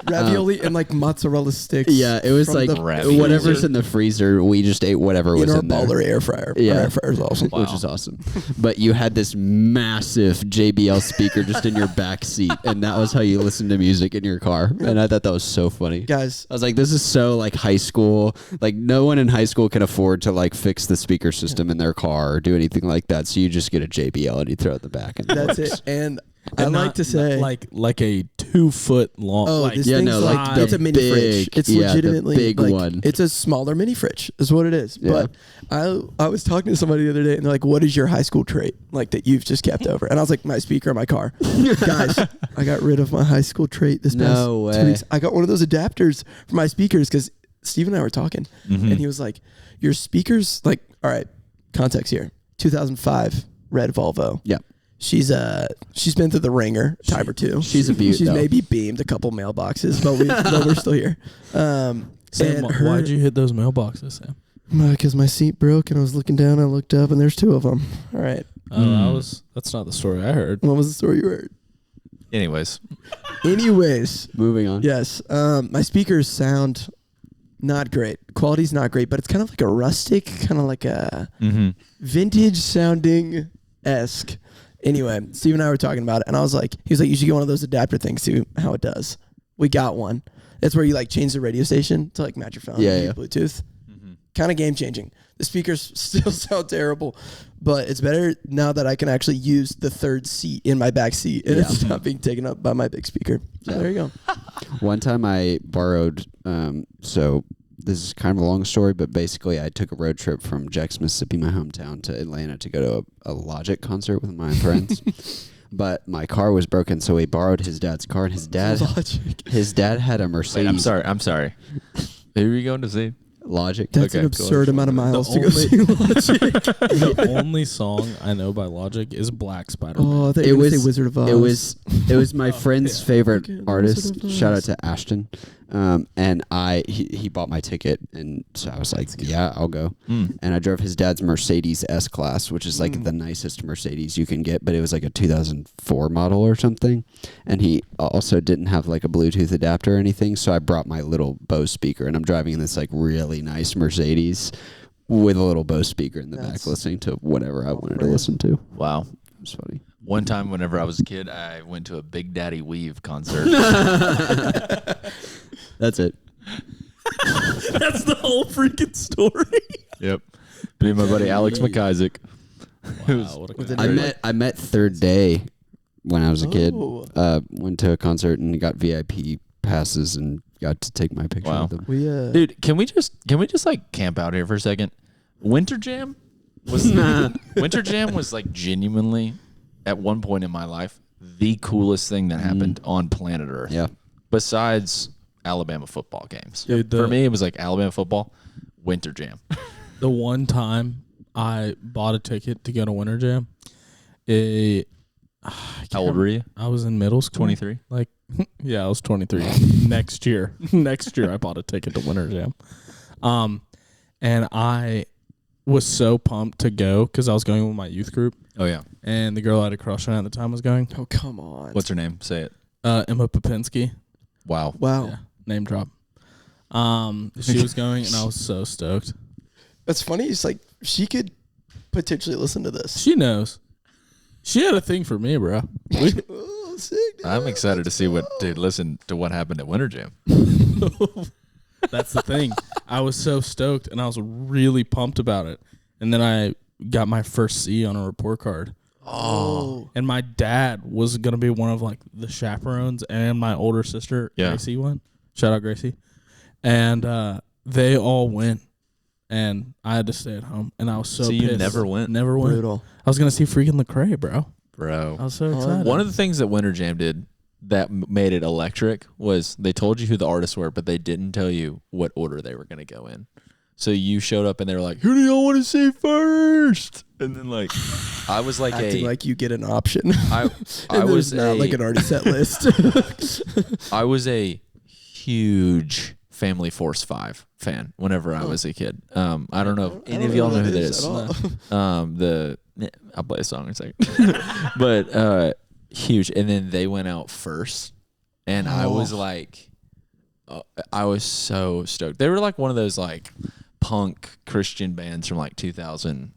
ravioli and like mozzarella sticks. Yeah, it was from like the ravioli. whatever's in the freezer. We just ate whatever was in our in there. baller air fryer. Yeah. Our air fryer is awesome. Which is awesome. But you had this massive JBL speaker just in your back seat, and that was how you listened to music in your car. And I thought that was so funny. Guys, I was like, this is so like high school. Like no one in high school can afford to like fix the speaker system in their car or do anything like that. So you just get a JBL and you throw it in the back. And that's it. And I like to say, like a 2 foot long. oh, like, this yeah, thing's no, like, like the it's a mini big- fridge. It's yeah, the legitimately big like, one. It's a smaller mini fridge, is what it is. Yeah. But I was talking to somebody the other day, and they're like, "What is your high school trait like that you've just kept over?" And I was like, "My speaker in my car." Guys, I got rid of my high school trait this past No 2 way. weeks. I got one of those adapters for my speakers because Steve and I were talking, Mm-hmm. and he was like, "Your speakers, like, all right, context here, 2005 red Volvo." Yeah. She's been through the ringer, time or two. She's a beaut, She's though. maybe beamed a couple mailboxes, but we're still here. Sam, And why'd you hit those mailboxes, Sam? Because my seat broke and I was looking down. I looked up and there's 2 of them. All right. That's not the story I heard. What was the story you heard? Anyways, Moving on. Yes. My speakers sound not great. Quality's not great, but it's kind of like a rustic, kind of like a vintage sounding esque. Anyway, Steve and I were talking about it, and I was like, he was like, you should get one of those adapter things, see how it does. We got one. That's where you like change the radio station to like match your phone. Yeah, and yeah. Bluetooth. Kind of game changing. The speakers still sound terrible, but it's better now that I can actually use the third seat in my back seat, and it's not being taken up by my big speaker. So there you go. One time I borrowed, so this is kind of a long story, but basically I took a road trip from Jackson, Mississippi, my hometown, to Atlanta to go to a Logic concert with my friends. But my car was broken, so we borrowed his dad's car, and his dad had a Mercedes. wait, I'm sorry. Who are you going to see? Logic. That's an Okay, absurd amount of miles to go only- see Logic. The only song I know by Logic is Black Spider-Man. Oh, I thought It you were gonna was say Wizard of Oz. It was my friend's favorite Okay, artist. Wizard of Shout out Oz. to Ashton. And he bought my ticket, and so I was like, yeah, I'll go. And I drove his dad's Mercedes S Class, which is like the nicest Mercedes you can get, but it was like a 2004 model or something. And he also didn't have like a Bluetooth adapter or anything, so I brought my little Bose speaker, and I'm driving in this like really nice Mercedes with a little Bose speaker in the back, listening to whatever I wanted to listen to. Wow. It was funny. One time, whenever I was a kid, I went to a Big Daddy Weave concert. That's it. That's the whole freaking story. Yep. Me and my buddy Alex McIsaac. Wow, what a With guy. I met Third Day when I was a kid. Oh. Went to a concert and got VIP passes and got to take my picture Wow. with them. We Dude, can we just like camp out here for a second? Winter Jam was like genuinely at one point in my life the coolest thing that happened on planet Earth. Yeah. Besides Alabama football games. Dude, For me, it was like Alabama football, Winter Jam. The one time I bought a ticket to go to Winter Jam, How old were you? I was in middle school. 23? Like Yeah, I was 23. Next year, I bought a ticket to Winter Jam. And I was so pumped to go because I was going with my youth group. Oh yeah. And the girl I had a crush on at the time was going. Oh, come on. What's her name? Say it. Emma Popinski. Wow. Wow. Yeah, name drop. She was going, and I was so stoked. That's funny. It's like she could potentially listen to this. She knows. She had a thing for me, bro. Oh, sick. Dude. I'm excited to see listen to what happened at Winter Jam. That's the thing. I was so stoked, and I was really pumped about it. And then I got my first C on a report card. Oh. And my dad was going to be one of, like, the chaperones, and my older sister, Gracie, went. Shout out, Gracie. And they all went, and I had to stay at home. And I was so pissed. You never went? Never went. Brutal. I was going to see freaking Lecrae, bro. I was so excited. One of the things that Winter Jam did that made it electric was they told you who the artists were, but they didn't tell you what order they were going to go in. So you showed up and they were like, "Who do y'all want to see first?" And then like, I was like acting like you get an option. I and was not like an already set list. I was a huge Family Force 5 fan whenever I was a kid. I don't know if any of y'all know who that is. I'll play a song in a second. But huge. And then they went out first, and I was like, I was so stoked. They were like one of those like punk Christian bands from like 2000.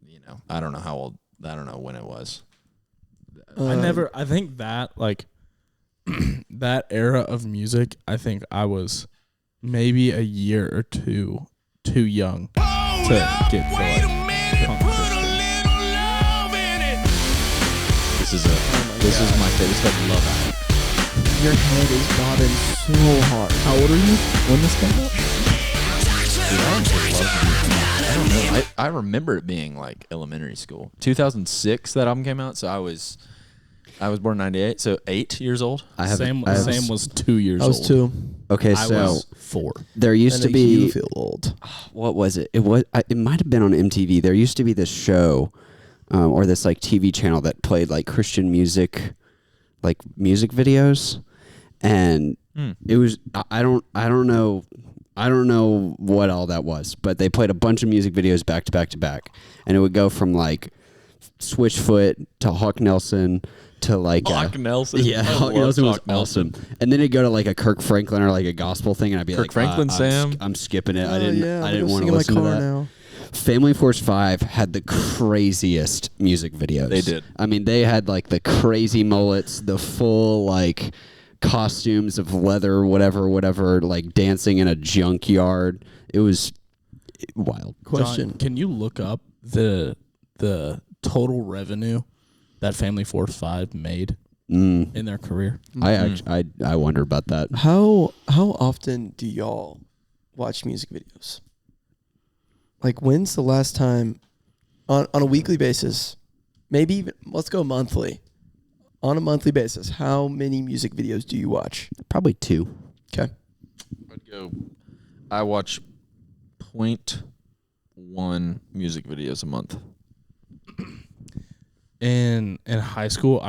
You know, I don't know how old. I don't know when it was. I think that like that era of music, I think I was maybe a year or two too young to get to like punk Christian. This is my favorite stuff. Love Addict. Your head is bobbing so hard. How old are you when this came out? I don't know. I remember it being like elementary school. 2006 that album came out, so I was born in 98, so 8 years old. Sam was 2 years old. I was 2. Okay, I so was 4. there used to You be. feel old. What was it? It might have been on MTV. There used to be this show, or this like TV channel that played like Christian music, like music videos, and it was I don't know what all that was, but they played a bunch of music videos back to back to back, and it would go from like Switchfoot to Hawk Nelson to like Hawk Nelson. Yeah, Hawk Nelson was awesome. And then it'd go to like a Kirk Franklin or like a gospel thing, and I'd be like, Franklin, Sam. I'm skipping it. Oh, I didn't want to listen to that. Now. Family Force 5 had the craziest music videos. They did. I mean, they had like the crazy mullets, the full like costumes of leather, whatever, like dancing in a junkyard. It was wild. Question. John, can you look up the total revenue that Family Force 5 made in their career? I wonder about that. How often do y'all watch music videos? Like, when's the last time on a weekly basis? Maybe even let's go monthly. On a monthly basis, how many music videos do you watch? Probably 2. Okay. I watch 0.1 music videos a month. In high school,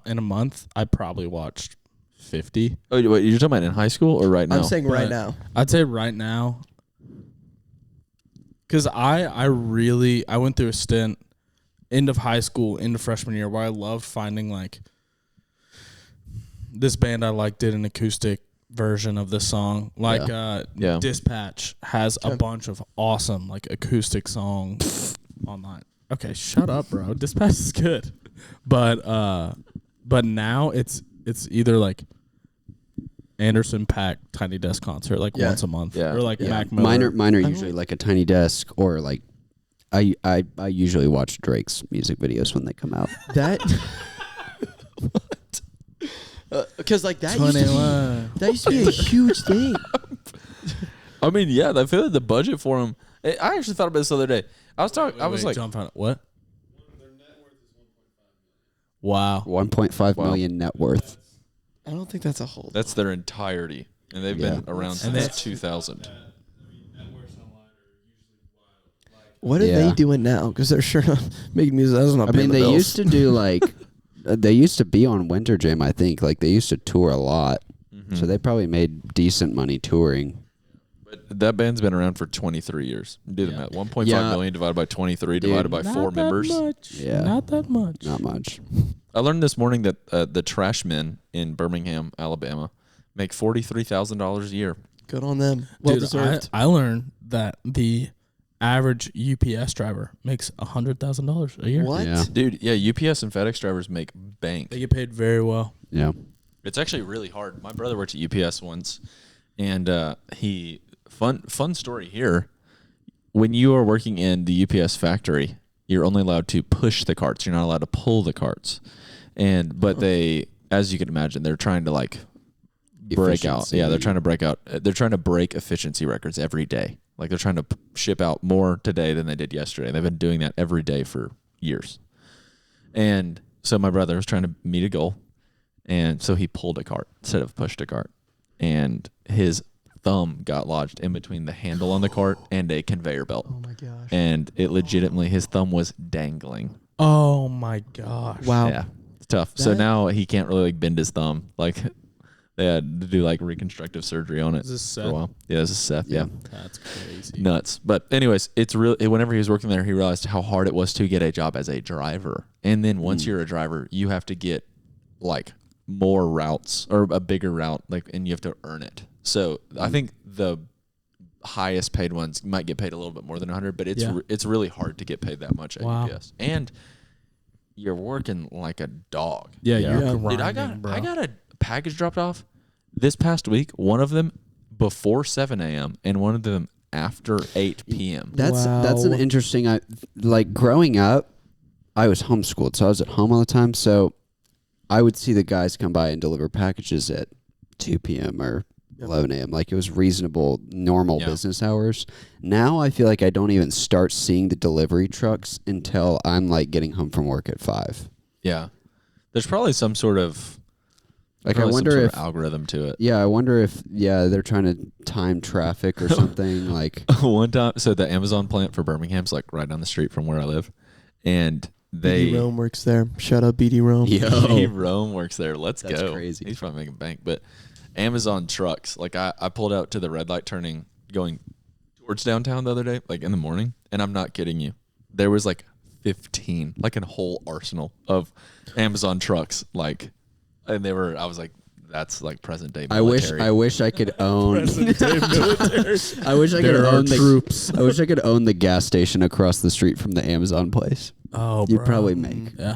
in a month, I probably watched 50. Oh, wait, you're talking about in high school or right now? I'm saying right now. I'd say right now, because I went through a stint end of high school into freshman year where I loved finding like this band I like did an acoustic version of this song. Like Dispatch has a bunch of awesome like acoustic songs online. Okay, shut up, bro. Dispatch is good. But now it's either like Anderson .Paak Tiny Desk concert like once a month. Yeah. Or like Mac Miller. Mine are usually like a Tiny Desk or like I usually watch Drake's music videos when they come out. That what? Because like that used to be a huge thing. I mean, yeah, I feel like the budget for them. I actually thought about this the other day. I was talking. I was like, John found it. What? Their net worth is $1.5 million. Wow. 1.5 million net worth. I don't think that's a whole. That's their entirety, and they've been around since 2000. What are they doing now? Because they're sure not making music. That's not. I mean, they used to do like they used to be on Winter Jam, I think. Like, they used to tour a lot. So they probably made decent money touring. But that band's been around for 23 years. Do the math. 1.5 million divided by 23 divided by Not 4 that members. much. Yeah. Not that much. Not much. I learned this morning that the trash men in Birmingham, Alabama, make $43,000 a year. Good on them. Well Dude, deserved. I learned that the average UPS driver makes $100,000 a year. What? Yeah. Dude, yeah, UPS and FedEx drivers make bank. They get paid very well. Yeah. It's actually really hard. My brother worked at UPS once, and fun story here. When you are working in the UPS factory, you're only allowed to push the carts. You're not allowed to pull the carts. But they, as you can imagine, they're trying to like break out. Efficiency. Yeah, they're trying to break out. They're trying to break efficiency records every day. Like they're trying to ship out more today than they did yesterday. They've been doing that every day for years. And so my brother was trying to meet a goal. And so he pulled a cart instead of pushed a cart. And his thumb got lodged in between the handle on the cart and a conveyor belt. Oh my gosh. And it legitimately, his thumb was dangling. Oh my gosh. Wow. Yeah, it's tough. So That- now he can't really like bend his thumb. Like they had to do like reconstructive surgery on it Is this for a Seth? while. Yeah, this is Seth. Yeah. That's crazy. Nuts. But anyways, it's really, whenever he was working there, he realized how hard it was to get a job as a driver. And then once you're a driver, you have to get like more routes or a bigger route, like, and you have to earn it. So I think the highest paid ones might get paid a little bit more than 100, but it's really hard to get paid that much at Wow. UPS. And you're working like a dog. Yeah, Yeah. you're Dude, grinding, bro. I got a package dropped off this past week. One of them before 7 a.m. and one of them after 8 p.m. That's an Wow. interesting. Like growing up, I was homeschooled, so I was at home all the time. So I would see the guys come by and deliver packages at 2 p.m. or 11 a.m. Like it was reasonable, normal Yeah. business hours. Now I feel like I don't even start seeing the delivery trucks until I'm like getting home from work at 5. Yeah. There's probably some sort of Like I probably some wonder sort if of algorithm to it. I wonder if they're trying to time traffic or something like. One time, so the Amazon plant for Birmingham's like right down the street from where I live, and BD Rome works there. Shout out BD Rome. Yo. Rome works there. Let's That's go. crazy. He's probably making bank. But Amazon trucks, like I pulled out to the red light turning going towards downtown the other day, like in the morning, and I'm not kidding you. There was like 15, like a whole arsenal of Amazon trucks, like, and they were. I was like, that's like present day military. I wish I could own. I wish I could There are own the troops. I wish I could own the gas station across the street from the Amazon place. Oh, You'd bro. probably make Yeah.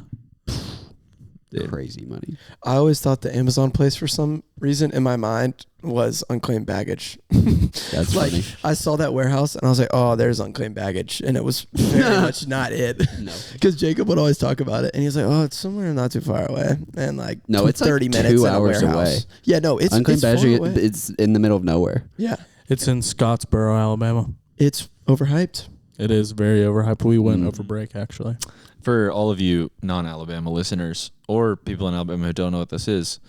crazy money. I always thought the Amazon place for some reason in my mind was unclaimed baggage. That's Like funny. I saw that warehouse and I was like, oh, there's unclaimed baggage. And it was very much not it. No. Because Jacob would always talk about it. And he's like, oh, it's somewhere not too far away. And like No, it's like 30 minutes 2 in a hours warehouse. away. Yeah, no, it's Unclaimed far badger, away. it's in the middle of nowhere. Yeah. It's in Scottsboro, Alabama. It's overhyped. It is very overhyped. We went over break, actually. For all of you non-Alabama listeners or people in Alabama who don't know what this is,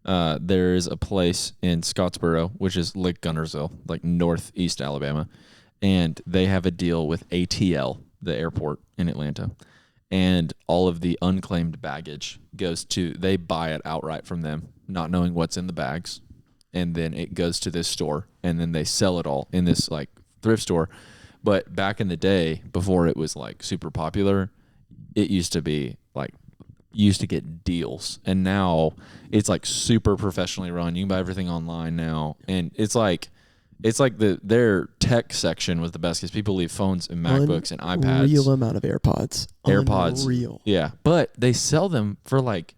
there is a place in Scottsboro, which is Lake Gunnersville, like northeast Alabama, and they have a deal with ATL, the airport in Atlanta, and all of the unclaimed baggage goes to, they buy it outright from them, not knowing what's in the bags, and then it goes to this store, and then they sell it all in this like thrift store. But back in the day, before it was like super popular, it used to be like, you used to get deals, and now it's like super professionally run. You can buy everything online now, and it's like their tech section was the best because people leave phones and MacBooks and iPads. Real amount of AirPods. Unreal. Yeah, but they sell them for like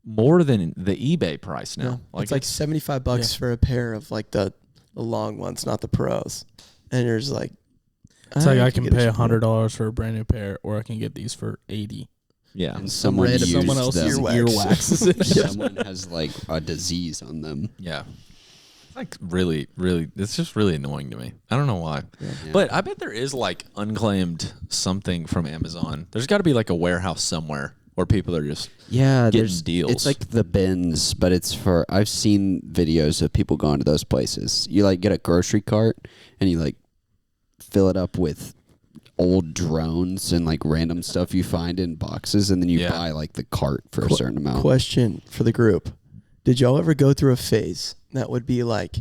more than the eBay price now. No, it's like $75 for a pair of like the long ones, not the pros. And you're just like, It's like I can get a pay screw. $100 for a brand new pair, or I can get these for $80. yeah, And someone random- used Someone else them. earwax it. Someone has like a disease on them. yeah. It's like really, really, it's just really annoying to me. I don't know why. Yeah. But I bet there is like unclaimed something from Amazon. There's got to be like a warehouse somewhere where people are just Yeah, getting there's deals. It's like the bins, but it's for. I've seen videos of people going to those places. You like get a grocery cart and you like fill it up with old drones and like random stuff you find in boxes, and then you buy like the cart for a certain amount. Question for the group: did y'all ever go through a phase that would be like,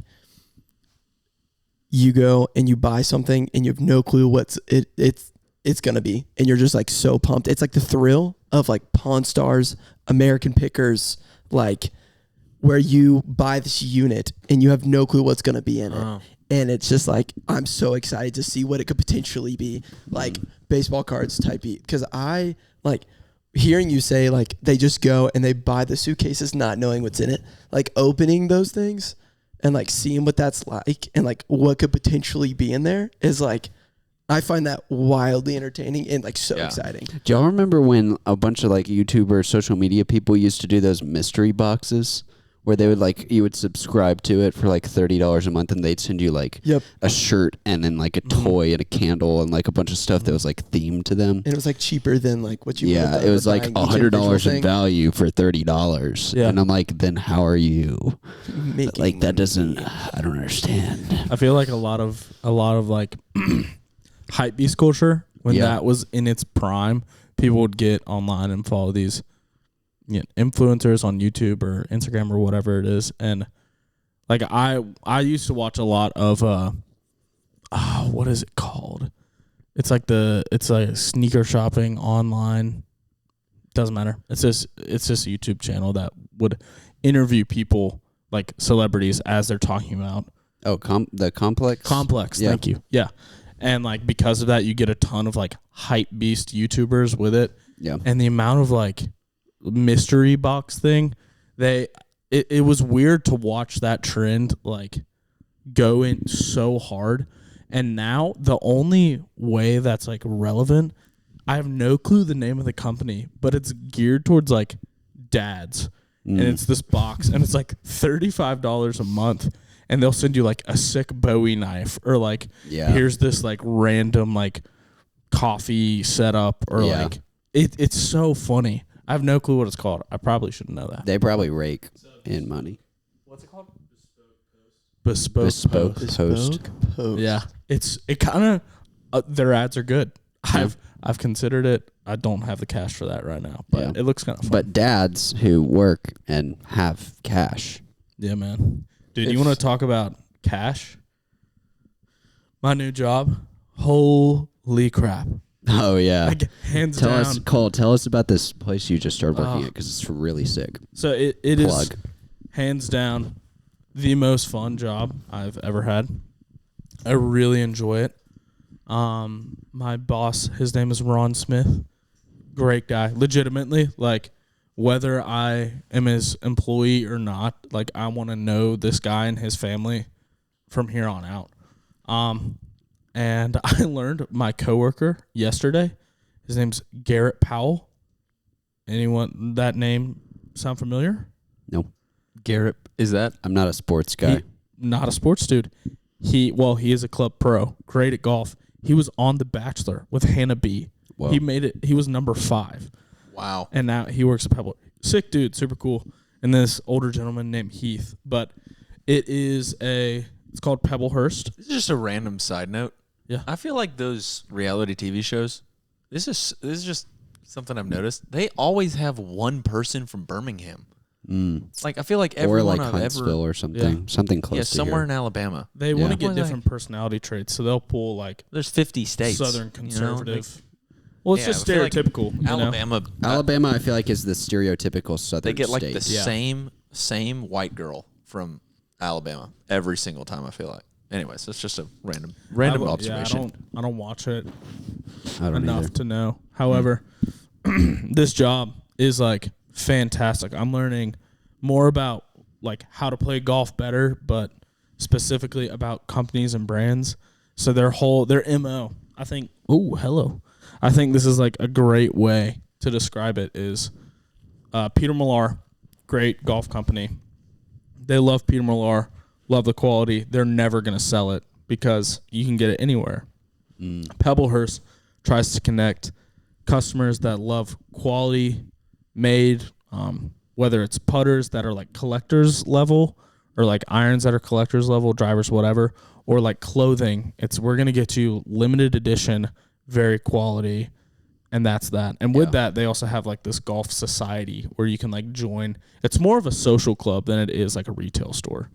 you go and you buy something and you have no clue what's it's gonna be, and you're just like so pumped? It's like the thrill of like Pawn Stars, American Pickers, like where you buy this unit and you have no clue what's gonna be in it. And it's just like, I'm so excited to see what it could potentially be, like baseball cards type beat. Because I like hearing you say like they just go and they buy the suitcases not knowing what's in it, like opening those things and like seeing what that's like and like what could potentially be in there is like, I find that wildly entertaining and like so exciting. Do y'all remember when a bunch of like YouTubers, social media people used to do those mystery boxes where they would like, you would subscribe to it for like $30 a month and they'd send you like a shirt and then like a toy and a candle and like a bunch of stuff that was like themed to them. And it was like cheaper than like what you it was like $100 in value for $30. Yeah. And I'm like, then how are you making like that? Doesn't, I don't understand. I feel like a lot of like hype beast culture, when that was in its prime, people would get online and follow these influencers on YouTube or Instagram or whatever it is, and like I used to watch a lot of what is it called? It's like sneaker shopping online. Doesn't matter. It's just a YouTube channel that would interview people like celebrities as they're talking about. Oh, the Complex. Thank you. Yeah. And like because of that, you get a ton of like hype beast YouTubers with it. Yeah. And the amount of like mystery box thing, it was weird to watch that trend like go in so hard. And now the only way that's like relevant, I have no clue the name of the company, but it's geared towards like dads. And it's this box and it's like $35 a month. And they'll send you like a sick Bowie knife or like, here's this like random like coffee setup or like it's so funny. I have no clue what it's called. I probably should know that. They probably rake in money. What's it called? Bespoke post. Yeah, it kind of their ads are good. I've considered it. I don't have the cash for that right now, but it looks kind of fun. But dads who work and have cash. Yeah, man. Dude, you want to talk about cash? My new job. Holy crap. Oh, yeah. Like, hands down. Cole, tell us about this place you just started working at because it's really sick. So it is hands down the most fun job I've ever had. I really enjoy it. My boss, his name is Ron Smith. Great guy. Legitimately, like, whether I am his employee or not, like, I want to know this guy and his family from here on out. And I learned my coworker yesterday. His name's Garrett Powell. Anyone that name sound familiar? No. Garrett, is that? I'm not a sports guy. Not a sports dude. He is a club pro, great at golf. He was on The Bachelor with Hannah B. Whoa. He made it. He was number 5. Wow. And now he works at Pebble. Sick dude, super cool. And this older gentleman named Heath. But it's called Pebblehurst. This is just a random side note. Yeah. I feel like those reality TV shows, this is just something I've noticed. They always have one person from Birmingham. Like, I feel like everyone or like Huntsville or something. Something close to somewhere here. in Alabama. They want to get different personality traits, so they'll pull like there's 50 states. Southern conservative. You know? Well, it's just stereotypical. Like Alabama. Alabama, I feel like, is the stereotypical Southern They get like state. the same white girl from Alabama every single time, I feel like. Anyways, it's just a random observation. I don't watch it enough to know. However, this job is like fantastic. I'm learning more about like how to play golf better, but specifically about companies and brands. So their MO, I think. Oh, hello. I think this is like a great way to describe it. Is Peter Millar, great golf company. They love Peter Millar. Love the quality. They're never going to sell it because you can get it anywhere. Pebblehurst tries to connect customers that love quality made, whether it's putters that are like collector's level or like irons that are collector's level, drivers, whatever, or like clothing. We're going to get you limited edition very quality, and that's that. And with that, they also have like this golf society where you can like join. It's more of a social club than it is like a retail store.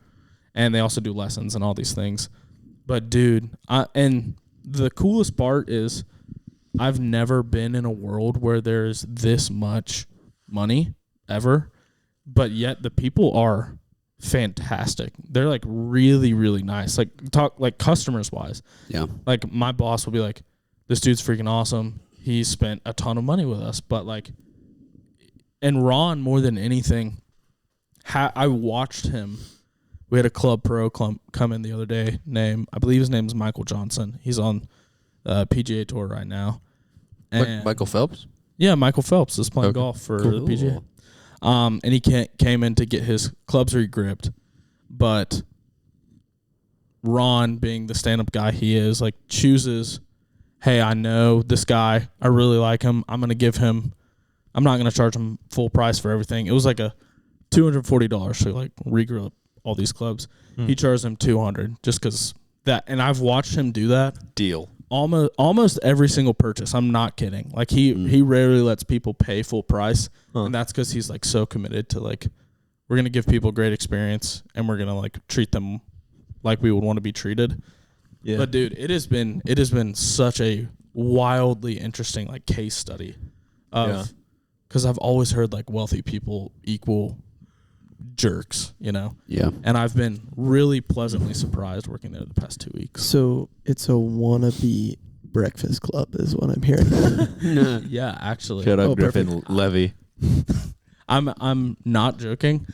And they also do lessons and all these things. But dude, and the coolest part is I've never been in a world where there's this much money ever, but yet the people are fantastic. They're like really, really nice. Like talk like customers wise. Yeah. Like my boss will be like, this dude's freaking awesome. He spent a ton of money with us, but like, and Ron more than anything, I watched him. We had a club pro come in the other day. I believe his name is Michael Johnson. He's on PGA Tour right now. And Michael Phelps? Yeah, Michael Phelps is playing golf for the PGA. And he came in to get his clubs re-gripped. But Ron, being the stand-up guy he is, like chooses, hey, I know this guy. I really like him. I'm not going to charge him full price for everything. It was like a $240 to like re-grip all these clubs. He charged them $200 just because that. And I've watched him do that. Deal. Almost every single purchase. I'm not kidding. Like he rarely lets people pay full price, and that's because he's like so committed to like we're gonna give people a great experience and we're gonna like treat them like we would want to be treated. Yeah. But dude, it has been such a wildly interesting like case study of because I've always heard like wealthy people equal jerks, you know? Yeah. And I've been really pleasantly surprised working there the past 2 weeks. So it's a wannabe breakfast club is what I'm hearing. Yeah, actually. Shout out Griffin Levy. I'm not joking.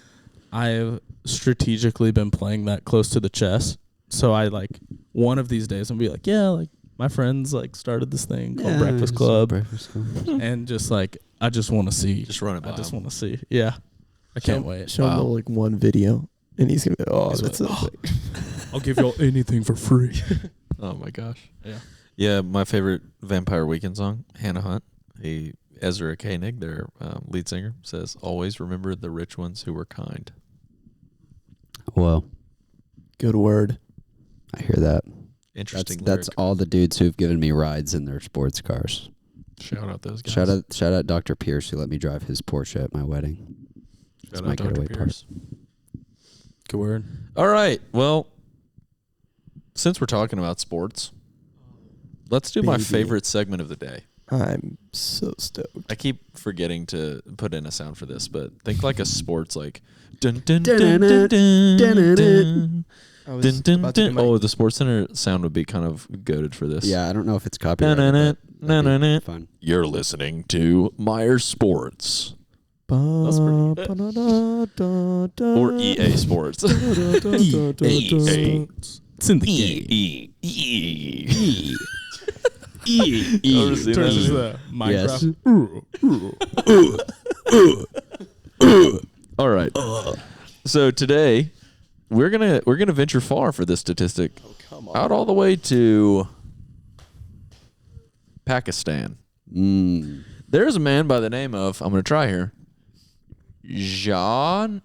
I've strategically been playing that close to the chest. So I like one of these days I'm be like, yeah, like my friends like started this thing called Breakfast Club. And just like I just want to see. Just run it by I just him. want to see. Yeah. I can't wait. Show him like one video, and he's gonna be that's it. I'll give y'all anything for free. Oh my gosh. Yeah. Yeah, my favorite Vampire Weekend song, Hannah Hunt. Ezra Koenig, their lead singer, says, "Always remember the rich ones who were kind." Well, Good word. I hear that. Interesting. That's all the dudes who've given me rides in their sports cars. Shout out those guys. Shout out Dr. Pierce who let me drive his Porsche at my wedding. Shout my out Dr. getaway Pierce. Good word. All right. Well, since we're talking about sports, let's do my Baby. favorite segment of the day. I'm so stoked. I keep forgetting to put in a sound for this, but think like a sports like dun dun dun dun dun dun dun. Dun, dun, dun. Oh, the Sports Center sound would be kind of goated for this. Yeah, I don't know if it's copyrighted. Fun. You're listening to Myres Sports That's or EA Sports. EA. It's in the Turns into the Minecraft. All right. So today we're gonna venture far for this statistic. come on. Out all the way to Pakistan. There's a man by the name of, I'm gonna try here, Jahangir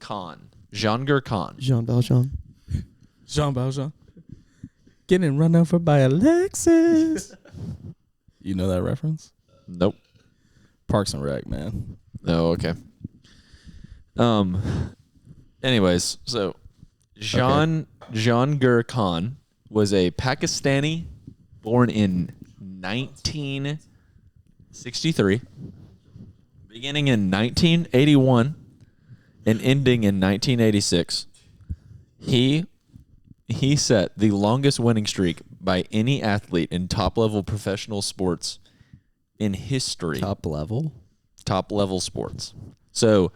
Khan. Jahangir Khan. Jean Valjean. Jean Valjean. Getting run over by a Lexus. You know that reference? Nope. Parks and Rec, man. Oh, okay. Anyways, so Jahangir Khan was a Pakistani born in 1963, beginning in 1981 and ending in 1986. He set the longest winning streak by any athlete in top-level professional sports in history. Top level Sports. So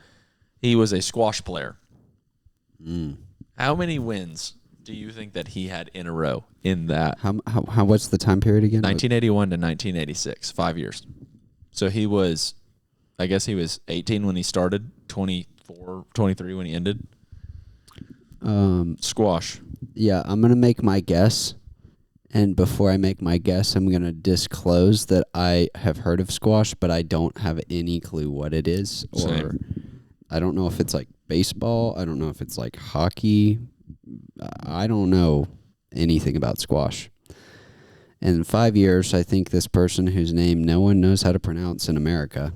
he was a squash player. How many wins do you think that he had in a row in that? How what's the time period again? 1981 to 1986, 5 years. So he was, I guess he was 18 when he started, 24, 23 when he ended. Squash. Yeah, I'm going to make my guess. And before I make my guess, I'm going to disclose that I have heard of squash, but I don't have any clue what it is. Or Same. I don't know if it's like baseball. I don't know if it's like hockey. I don't know anything about squash. And in 5 years, I think this person whose name no one knows how to pronounce in America,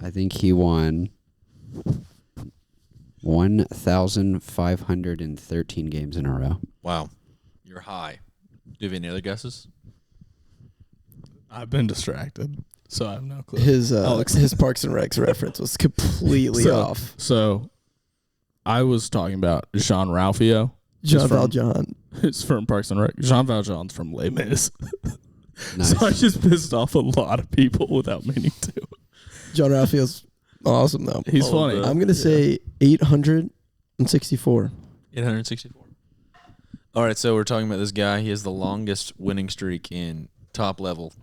I think he won 1,513 games in a row. Wow. You're high. Do you have any other guesses? I've been distracted, so I have no clue. His Parks and Recs reference was completely off. So I was talking about Jean Ralphio. Jean Valjean. It's from Parks and Rec. Jean Valjean's from Les Mis. Nice. So I just pissed off a lot of people without meaning to. John Ralphio's awesome though. He's funny. I'm gonna say 864. 864. All right, so we're talking about this guy. He has the longest winning streak in top level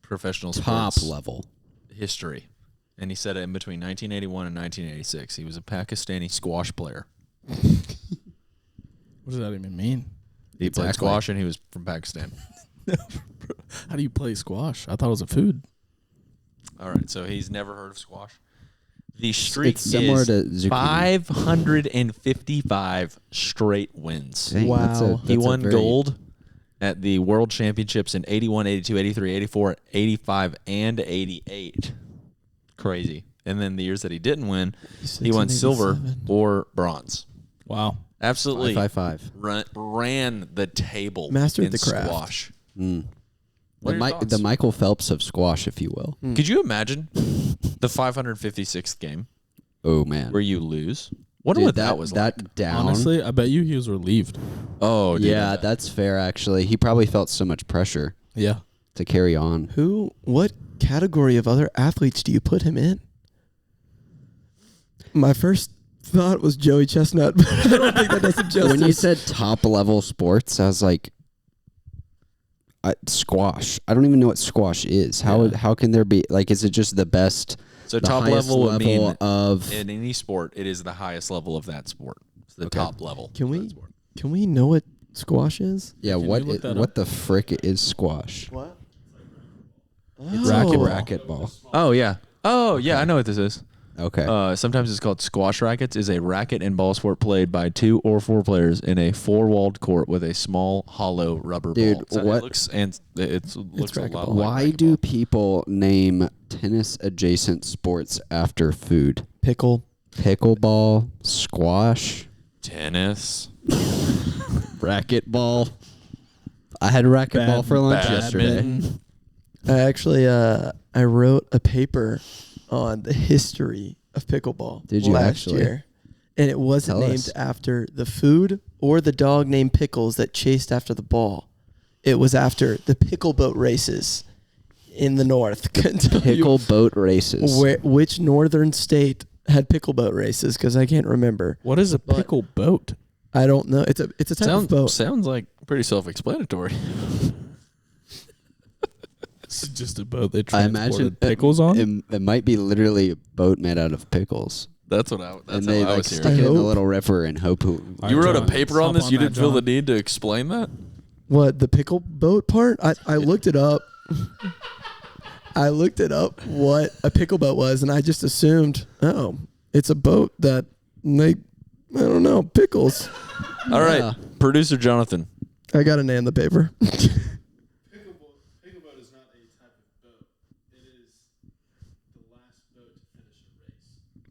professional Top sports level. history. And he said it in between 1981 and 1986. He was a Pakistani squash player. What does that even mean? He played squash and he was from Pakistan. How do you play squash? I thought it was a food. All right, so he's never heard of squash. The streak It's similar is to zucchini. 555 straight wins. Dang, Wow. He won gold at the World Championships in 81, 82, 83, 84, 85, and 88. Crazy. And then the years that he didn't win, he won silver or bronze. Wow. Absolutely 555. ran the table Mastered in the craft. squash. Mm. What are your The thoughts? Michael Phelps of squash, if you will. Could you imagine the 556th game Oh, man. where you lose? Wonder Dude, what that was like. That down. Honestly, I bet you he was relieved. Oh, dude. Yeah, that's fair, actually. He probably felt so much pressure Yeah. to carry on. What category of other athletes do you put him in? My first thought was Joey Chestnut, but I don't think that does him justice. When you said top-level sports, I was like, squash. I don't even know what squash is. How can there be, like, is it just the best, So the top highest level would mean of... in any sport, it is the highest level of that sport. It's the top level. Can we know what squash is? Yeah, Can what you look that what up? the frick is squash? What? It's Oh. racquetball. Oh, yeah. Oh, yeah, I know what this is. Okay. Sometimes it's called squash rackets. Is a racket and ball sport played by 2 or 4 players in a 4-walled court with a small hollow rubber Dude, ball. So what- It looks a lot racquetball. like Why do racquetball. people name tennis-adjacent sports after food? Pickle. Pickleball, squash, tennis, racquetball. I had racquetball for lunch yesterday. badminton? I actually I wrote a paper on the history of pickleball. Did you last actually? year, and it wasn't Tell named us. after the food or the dog named Pickles that chased after the ball. It was after the pickle boat races in the north. Couldn't tell you Pickle boat races. which northern state had pickle boat races because I can't remember. What is a pickle boat? I don't know. It's a type of boat. Sounds like pretty self-explanatory. It's just a boat they I transported imagine pickles on. It might be literally a boat made out of pickles, That's what I. That's and how they I like was stick hearing. it in the hope. little river and hope. All You right, wrote a John, paper on hop this. You that, didn't feel the John. need to explain that. What, the pickle boat part? I looked it up. I looked it up what a pickle boat was, and I just assumed, oh, it's a boat that they, I don't know, pickles. All right, Yeah. producer Jonathan. I got a name in the paper. Pickleboat is not a type of boat. It is the last boat to finish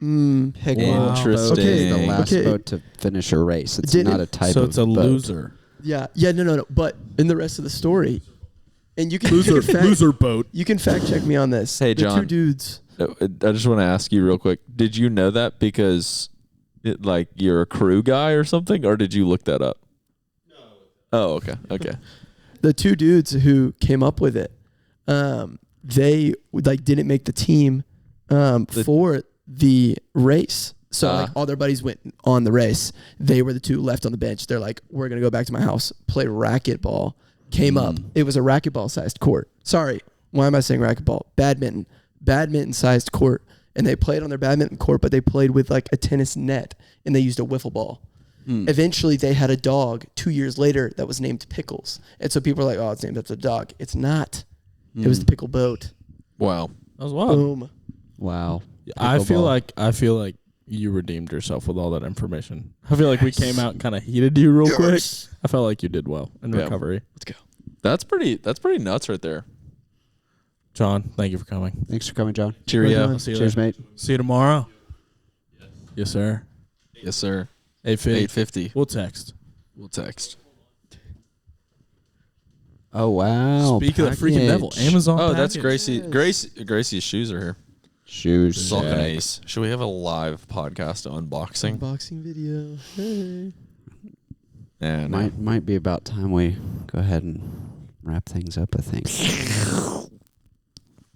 a race. Pickle Interesting. boat is the Okay, last okay. boat to finish a race. It's Didn't not it- a type So of it's a boat. loser. Yeah, no. But in the rest of the story, and you can fact, boat. you can fact check me on this. Hey, the John. two dudes. I just want to ask you real quick. Did you know that because, you're a crew guy or something, or did you look that up? No. Oh, okay. Okay. The two dudes who came up with it, they didn't make the team for the race. So all their buddies went on the race. They were the two left on the bench. They're like, we're gonna go back to my house, play racquetball. Came up. It was a racquetball sized court. Sorry, why am I saying racquetball? Badminton sized court. And they played on their badminton court, but they played with like a tennis net, and they used a wiffle ball. Eventually, they had a dog 2 years later that was named Pickles. And so people are like, oh, it's named after the dog. It's not. It was the pickle boat. Wow. That was wild. Boom. Wow. I feel Pickleball. like you redeemed yourself with all that information. I feel like we came out and kind of heated you real quick. I felt like you did well in Yeah. recovery. Let's go. That's pretty nuts right there. John, thank you for coming. Thanks for coming, John. Cheerio. John. See you Cheers, later. mate. See you tomorrow. Yes, sir. Yes, sir. 8:50. 8:50. We'll text. We'll text. Oh, wow. Speak of the freaking devil. Package. Amazon. Oh, that's package. Gracie's shoes are here. Shoes. Fucking sick. ace. Should we have a live podcast unboxing? Unboxing video. Hey. And Might be about time we go ahead and wrap things up, I think.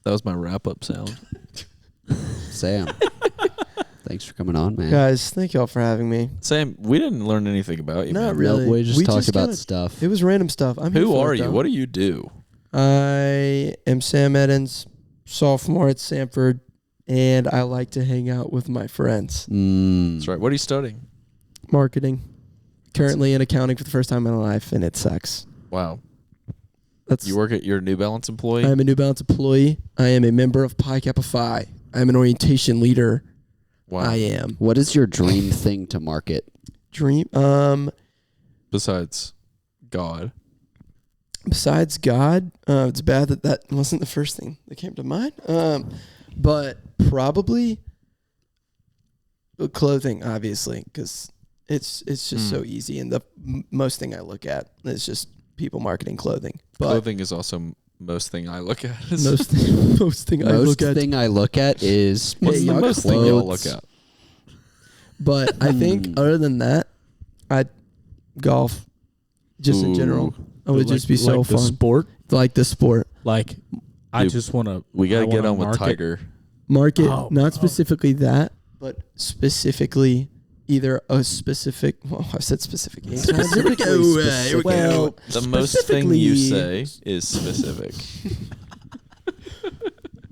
that was my wrap up sound. Sam, thanks for coming on, man. Guys, thank y'all for having me. Sam, we didn't learn anything about you. Not man. really. No, we just talked about kinda- stuff. It was random stuff. I'm here Who for are it, you? though. What do you do? I am Sam Eddins, sophomore at Sanford, and I like to hang out with my friends. That's right. What are you studying? Marketing. Currently in accounting for the first time in my life, and it sucks. Wow. That's You work at your New Balance employee? I am a New Balance employee. I am a member of Pi Kappa Phi. I am an orientation leader. Wow. I am. What is your dream thing to market? Dream. Besides God. Besides God, it's bad that that wasn't the first thing that came to mind. But probably clothing, obviously, because it's just so easy. And the most thing I look at is just people marketing clothing. But Clothing is also most thing I look at. most thing I Most look at. thing I look at is What's the yuck, most thing y'all clothes. look at? But I think other than that, I'd golf. Just in general, it would just be so like fun. The sport. Like the sport. Like, I Dude, just want to. We got to get on with Tiger. Market, Oh, not specifically that, but specifically either a specific. Well, I said specific. Here we go. Here we go. Well, the most thing you specifically- say is specific.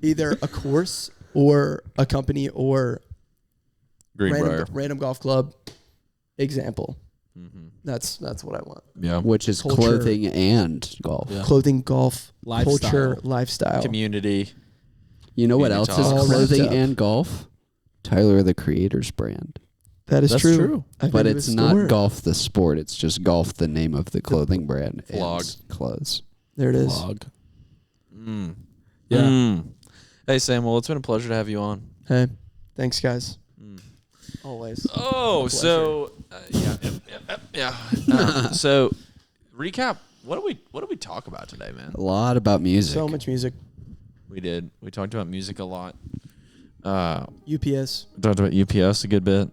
Either a course or a company or Greenbrier. random golf club. Example. Mm-hmm. That's what I want. Yeah. which is Culture. clothing and golf. Yeah. Clothing, golf, Lifestyle. culture, lifestyle. Community. You know what else Community is talk. clothing All wrapped up. and golf? Tyler the Creator's brand. That is That's true. true. I've But been to it's his not store. golf the sport. It's just golf the name of the clothing brand Vlog. and clothes. There it is. Vlog. Mm. Yeah. Mm. Hey, Sam. Well, it's been a pleasure to have you on. Hey, thanks, guys. Mm. Always. Oh, pleasure. so yeah. So, recap. What do we talk about today, man? A lot about music. So much music. We did. We talked about music a lot. UPS, Talked about UPS a good bit.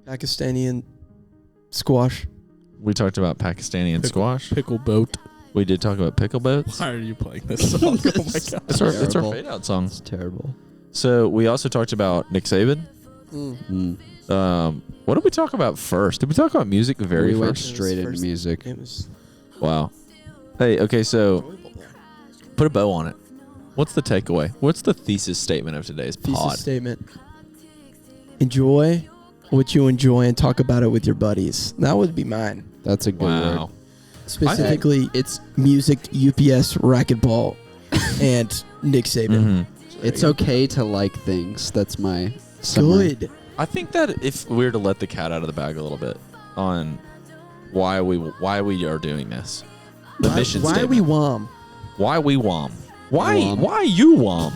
Pakistani squash. We talked about Pakistani and squash. Pickle boat. We did talk about pickle boats. Why are you playing this song? Oh my god. It's our Terrible. fade out song. It's terrible. So we also talked about Nick Saban. Mm. What did we talk about first? Did we talk about music very We went first? straight into First. music. It was Wow. Hey, okay, so put a bow on it. What's the takeaway? What's the thesis statement of today's thesis pod? statement. Enjoy what you enjoy and talk about it with your buddies. That would be mine. That's a good Wow. word. Specifically, It's music, UPS, racquetball, and Nick Saban. Mhm. it's okay to like things. That's my summary. Good. I think that if we were to let the cat out of the bag a little bit on why we are doing this, the mission Why statement. we wom? Why we wom? Why Wom. why you wom?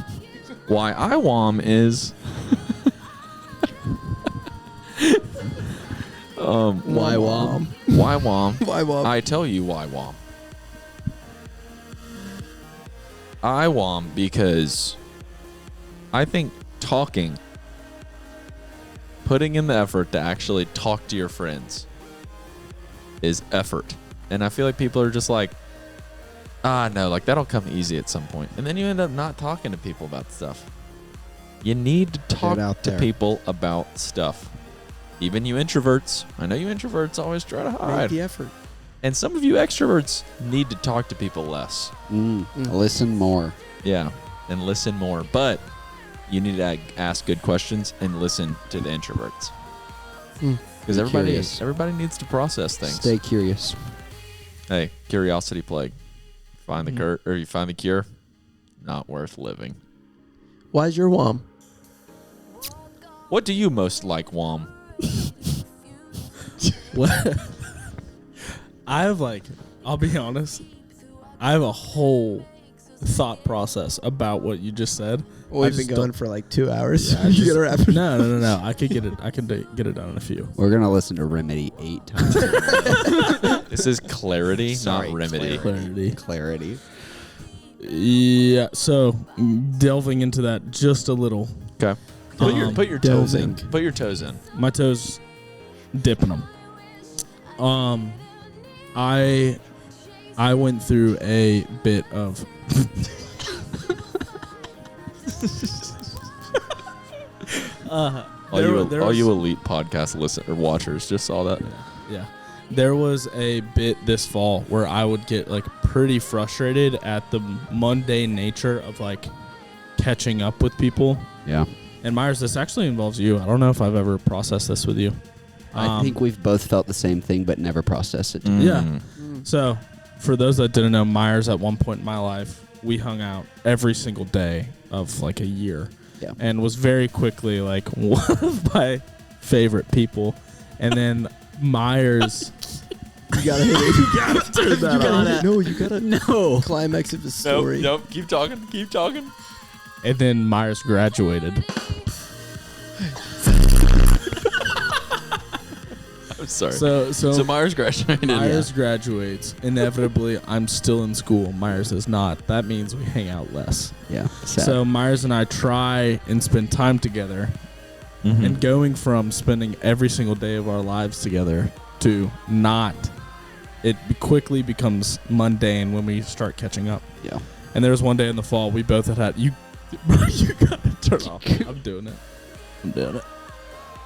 Why I wom is Why wom? why wom? Why wom? I tell you why wom. I wom because I think putting in the effort to actually talk to your friends is effort. And I feel like people are just like, no, like that'll come easy at some point. And then you end up not talking to people about stuff. You need to talk out to there. people about stuff. Even you introverts. I know you introverts always try to Make hide. the effort. And some of you extroverts need to talk to people less. Listen more. Yeah, and listen more. But you need to ask good questions and listen to the introverts. Because Be everybody curious. needs to process things. Stay curious. Hey, curiosity plague. Find the cure, or you find the cure. Not worth living. Why's your wom? What do you most like, Wom? What? I have I'll be honest. I have a whole thought process about what you just said. Well, we've been going for like 2 hours. Yeah, You gotta wrap it. No. I could get it. I can get it done in a few. We're gonna listen to Remedy 8 times. This is clarity, Sorry, not remedy. Clarity. Yeah. So delving into that just a little. Okay. Put your toes in. delving. Put your toes in. My toes dipping them. I went through a bit of All you elite podcast watchers just saw that. yeah. There was a bit this fall where I would get like pretty frustrated at the mundane nature of like catching up with people. Yeah. And Myres, this actually involves you. I don't know if I've ever processed this with you. I think we've both felt the same thing, but never processed it. Yeah. So, for those that didn't know, Myres at one point in my life, we hung out every single day of like a year. Yeah. And was very quickly like one of my favorite people. And then Myres. You gotta hit it. You gotta turn that on. No, you gotta No. climax of the story. Nope. Keep talking. And then Myres graduated. I'm sorry. So Myres graduated. Myres graduates. Inevitably, I'm still in school. Myres is not. That means we hang out less. Yeah. Sad. So Myres and I try and spend time together. Mm-hmm. And going from spending every single day of our lives together to not, it quickly becomes mundane when we start catching up. Yeah. And there was one day in the fall we both had you gotta turn off. I'm doing it.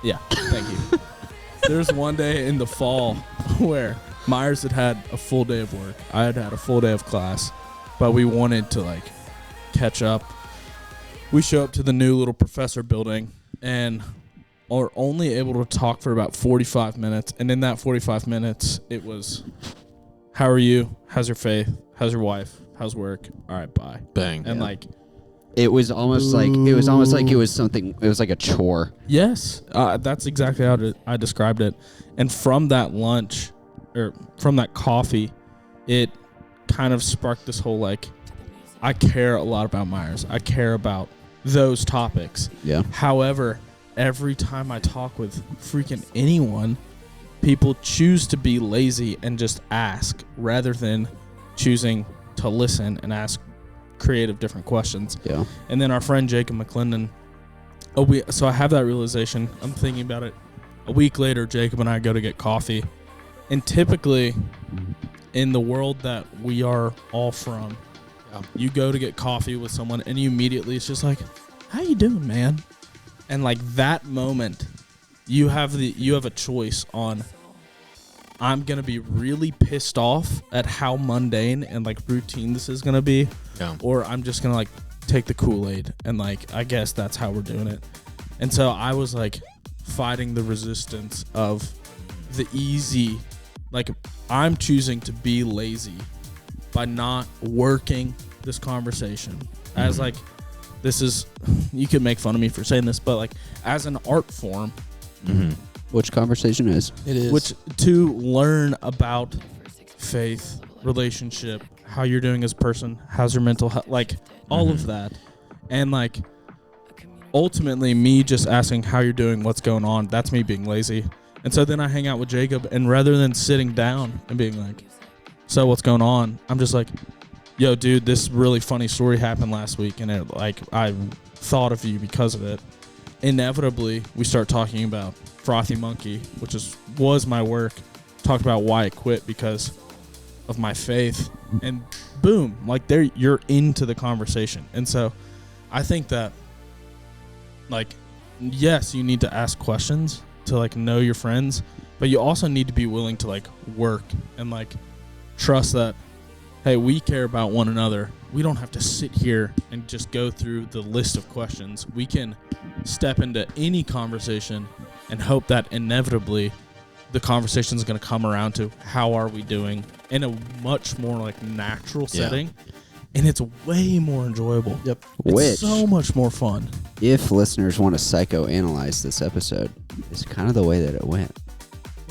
Yeah, thank you. There's one day in the fall where Myres had a full day of work. I had a full day of class, but we wanted to like catch up. We show up to the new little professor building and are only able to talk for about 45 minutes. And in that 45 minutes, it was, how are you? How's your faith? How's your wife? How's work? All right, bye. Bang. And like, it was almost like it was something. It was like a chore. yes, that's exactly how I described it. And from that lunch, or from that coffee, it kind of sparked this whole like, I care a lot about Myres. I care about those topics. Yeah. However, every time I talk with freaking anyone, people choose to be lazy and just ask rather than choosing to listen and ask creative different questions. Yeah. And then our friend Jacob McClendon, so I have that realization. I'm thinking about it. A week later, Jacob and I go to get coffee. And typically, in the world that we are all from, you go to get coffee with someone and you immediately, it's just like, how you doing, man? And like that moment, you have a choice on, I'm going to be really pissed off at how mundane and like routine this is going to be. Yeah. Or I'm just going to like take the Kool-Aid and like, I guess that's how we're doing it. And so I was like fighting the resistance of the easy, like I'm choosing to be lazy by not working this conversation as like, this is, you could make fun of me for saying this, but like as an art form, Which conversation is? It is. which to learn about faith, relationship, how you're doing as a person, how's your mental health, like all of that. And like ultimately me just asking how you're doing, what's going on, that's me being lazy. And so then I hang out with Jacob, and rather than sitting down and being like, so what's going on, I'm just like, yo dude, this really funny story happened last week and it like I thought of you because of it. Inevitably we start talking about Frothy Monkey, which was my work. Talked about why I quit because of my faith, and boom, like there you're into the conversation. And so I think that like, yes, you need to ask questions to like know your friends, but you also need to be willing to like work and like trust that, hey, we care about one another. We don't have to sit here and just go through the list of questions. We can step into any conversation and hope that inevitably the conversation is going to come around to how are we doing in a much more like natural setting. And it's way more enjoyable. Yep. It's Which, so much more fun. if listeners want to psychoanalyze this episode, is kind of the way that it went.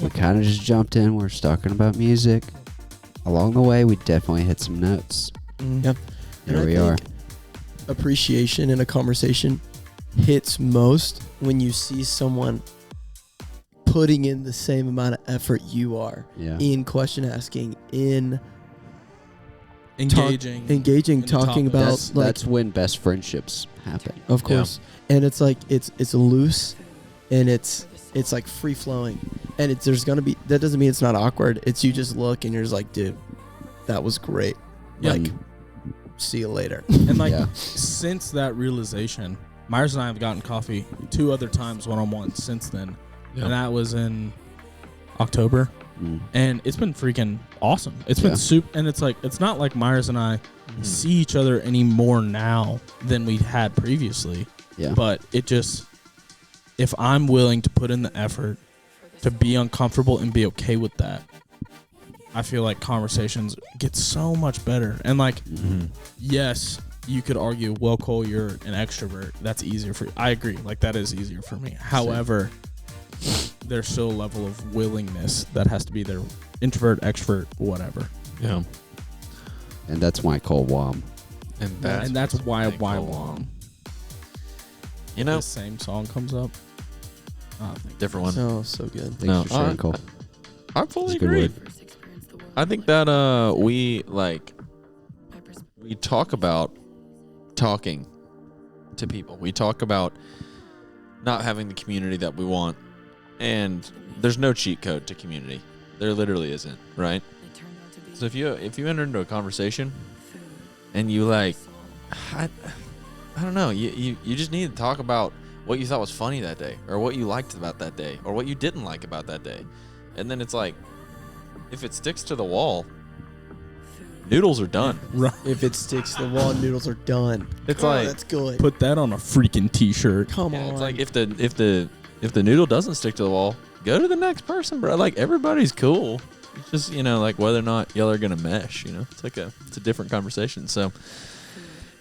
We kind of just jumped in. We're talking about music. along the way, we definitely hit some notes. Yep. And Here I we are. think appreciation in a conversation hits most when you see someone putting in the same amount of effort you are Yeah. in question asking, in Engaging. engaging, in the talking topic. about That's when best friendships happen. of course. And it's like it's loose and it's like free flowing. And there's gonna be, that doesn't mean it's not awkward. It's you just look and you're just like, dude, that was great. Yeah. Like, see you later. And like Yeah. since that realization, Myres and I have gotten coffee 2 other times one-on-one since then. Yeah. And that was in October. Mm. And it's been freaking awesome. It's Yeah. been super, and it's like, it's not like Myres and I see each other any more now than we had previously. Yeah. But it just, if I'm willing to put in the effort to be uncomfortable and be okay with that, I feel like conversations get so much better. And like, yes, you could argue, well, Cole, you're an extrovert. That's easier for you. I agree. Like, that is easier for me. However, there's still a level of willingness that has to be there. Introvert, extrovert, whatever. Yeah. And that's why Cole Wom. And that's why Big Cole Wong. You know, The same song comes up. Oh, thank different one. So good. Thanks No, for sharing, alright. Cole. I fully That's a good agree. word. I think that we talk about talking to people. We talk about not having the community that we want, and there's no cheat code to community. There literally isn't, right? So if you enter into a conversation and you like, I don't know, you just need to talk about what you thought was funny that day, or what you liked about that day, or what you didn't like about that day, and then it's like, if it sticks to the wall, noodles are done. Right. If it sticks to the wall, noodles are done. It's Oh, like, that's good. Put that on a freaking t-shirt. Come yeah, on. it's like if the noodle doesn't stick to the wall, go to the next person, bro. Like, everybody's cool. It's just, like whether or not y'all are gonna mesh. It's like it's a different conversation. So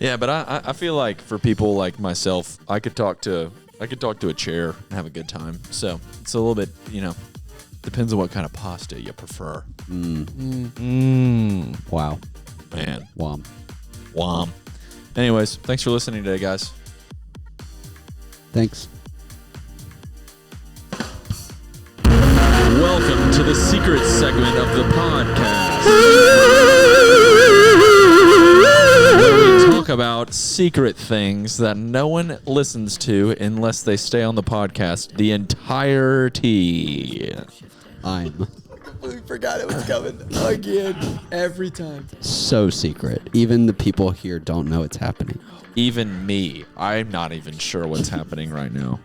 yeah, but I feel like for people like myself, I could talk to a chair and have a good time. So it's a little bit, depends on what kind of pasta you prefer. Wow. Man, Wom. Anyways, thanks for listening today, guys. Thanks. Welcome to the secret segment of the podcast, where we talk about secret things that no one listens to unless they stay on the podcast the entirety. We forgot it was coming again. Every time. So secret. Even the people here don't know it's happening. Even me, I'm not even sure what's happening right now.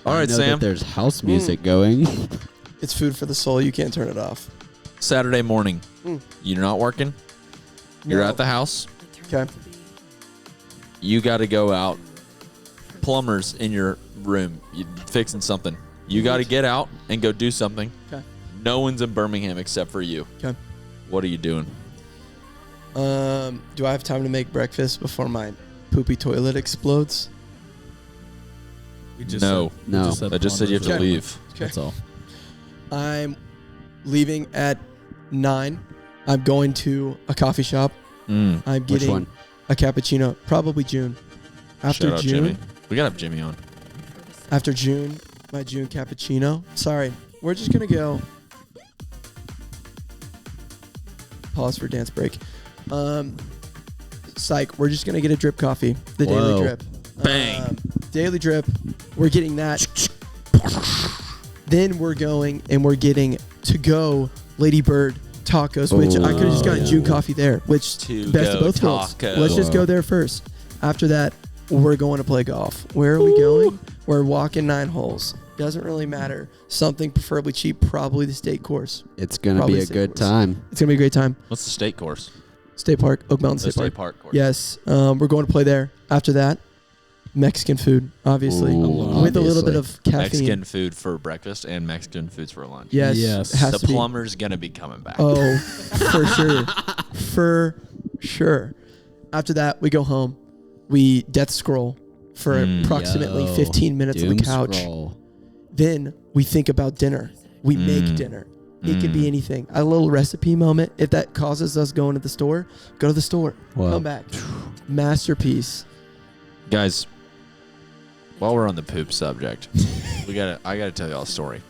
All I right, know Sam. that there's house music going. It's food for the soul. You can't turn it off. Saturday morning, you're not working. You're No. at the house. Okay. You got to go out. Plumbers in your room, you fixing something. You got to get out and go do something. Okay. No one's in Birmingham except for you. Okay. What are you doing? Do I have time to make breakfast before my poopy toilet explodes? We just No. said- we No. I just said you have to Okay. leave. That's all. I'm leaving at 9. I'm going to a coffee shop. I'm Which getting one? a cappuccino. Probably June. After Shout out June. Jimmy. We got to have Jimmy on. After June, my June cappuccino. Sorry, we're just gonna go. Pause for dance break. Psych. We're just gonna get a drip coffee. The Whoa. daily drip. Bang. Daily drip. We're getting that. Then we're going and we're getting to go Lady Bird tacos, which I could have just gotten yeah. June coffee there, which To best go of both worlds. tacos. Let's just go there first. After that, we're going to play golf. Where are we going? We're walking 9 holes. Doesn't really matter. Something preferably cheap, probably the state course. It's going to Probably be a state good course. time. It's gonna be a great time. What's the state course? State Park, Oak Mountain The State Park. course. Yes, we're going to play there. After that, Mexican food, obviously, Ooh, with a little bit obviously. of caffeine. Mexican food for breakfast and Mexican foods for lunch. Yes, Yes. it has The to be. plumber's going to be coming back. Oh, for sure. For sure. After that, we go home. We death scroll for approximately Yo, 15 minutes on doom the couch. scroll. Then we think about dinner. We make dinner. It could be anything. A little recipe moment. If that causes us going to the store, go to the store. Wow. Come back. Masterpiece. Guys, while we're on the poop subject, I gotta tell y'all a story.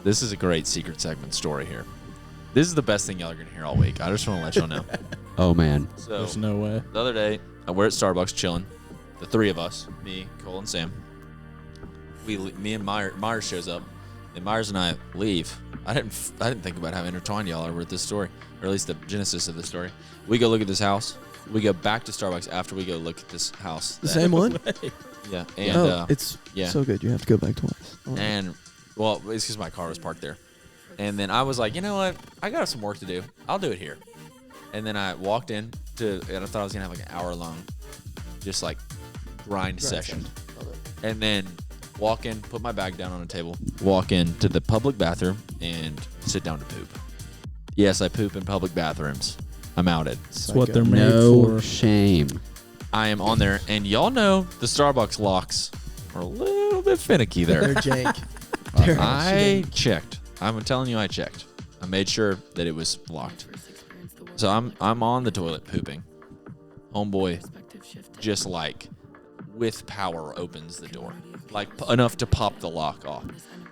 This is a great secret segment story here. This is the best thing y'all are gonna hear all week. I just want to let y'all know. Oh man. So There's no way. the other day, we're at Starbucks chilling. The three of us, me, Cole, and Sam. Me and Myres shows up, and Myres and I leave. I didn't think about how intertwined y'all are with this story, or at least the genesis of the story. We go look at this house. We go back to Starbucks after we go look at this house. The same one? Yeah, and it's yeah. so good. You have to go back twice. Oh. And well, it's because my car was parked there. And then I was like, you know what? I got some work to do. I'll do it here. And then I walked in and I thought I was gonna have like an hour long, just like grind session. And then walk in, put my bag down on a table, walk into the public bathroom, and sit down to poop. Yes, I poop in public bathrooms. I'm outed. That's what they're made No for. shame. I am on there, and y'all know the Starbucks locks are a little bit finicky there. They're jank. I checked. I'm telling you, I checked. I made sure that it was locked. So I'm on the toilet pooping. Homeboy, just like with power, opens the door, like enough to pop the lock off.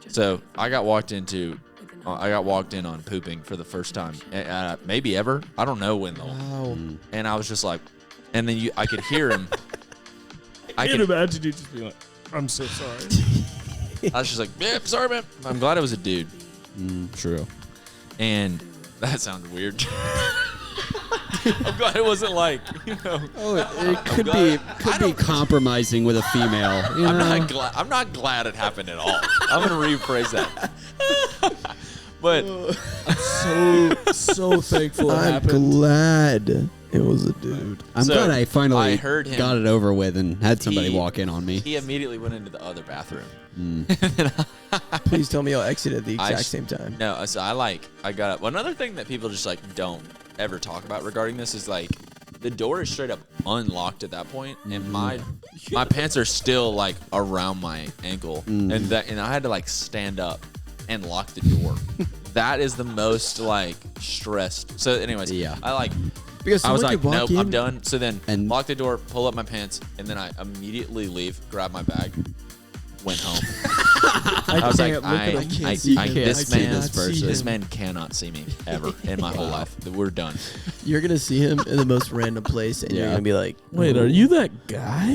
So I got walked in on pooping for the first time, maybe ever. I don't know when though. Wow. And I was just like, and then I could hear him. I can imagine you just being like, I'm so sorry. I was just like, yeah, sorry, man. I'm glad it was a dude. True. And that sounded weird. I'm glad it wasn't like, Oh, it could be compromising with a female. You know? I'm not glad it happened at all. I'm gonna rephrase that. But I'm so thankful it I'm happened. glad it was a dude. I'm So, glad I finally I heard him. got it over with and had somebody He- walk in on me. he immediately went into the other bathroom. Please tell me y'all exited at the I exact s- same time. No, so I got up. Well, another thing that people just like don't ever talk about regarding this is like the door is straight up unlocked at that point, and my pants are still like around my ankle, and I had to like stand up and lock the door. That is the most like stressed. So, anyways, Yeah. Because I was someone like, could walk nope, in. I'm done. So then, And- lock the door, pull up my pants, and then I immediately leave, grab my bag, went home. I was like, this man cannot see me ever in my whole life. We're done. You're gonna see him in the most random place, and you're Yeah. gonna be like, Wait, are you that guy? I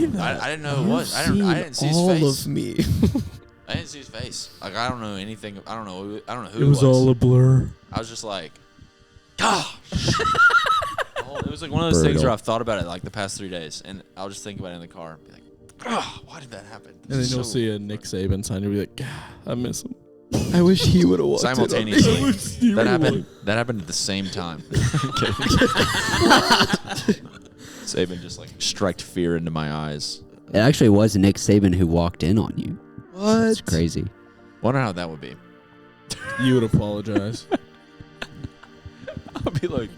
didn't know who it "You've was. I didn't see his all face. of me." I didn't see his face. Like I don't know anything. I don't know who It it was all a blur. I was just like, gosh. It was like one of those things Brutal. where I've thought about it like the past 3 days, and I'll just think about it in the car and be like, oh, why did that happen? And then you'll see a Nick Saban sign. You'll be like, I miss him. I wish he would have walked simultaneously. in on me. That happened at the same time. Saban just like struck fear into my eyes. It actually was Nick Saban who walked in on you. What? It's crazy. Wonder how that would be. You would apologize. I'd be like,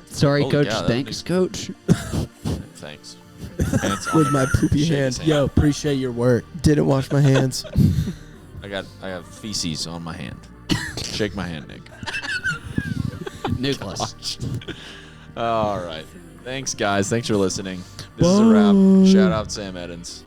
Sorry, Holy coach. cow, that Thanks, coach. thanks. With my poopy hand. Yo, appreciate your work. Didn't wash my hands. I got feces on my hand. Shake my hand, Nick. Nicholas. All right. Thanks, guys. Thanks for listening. This is a wrap. Shout out Sam Eddins.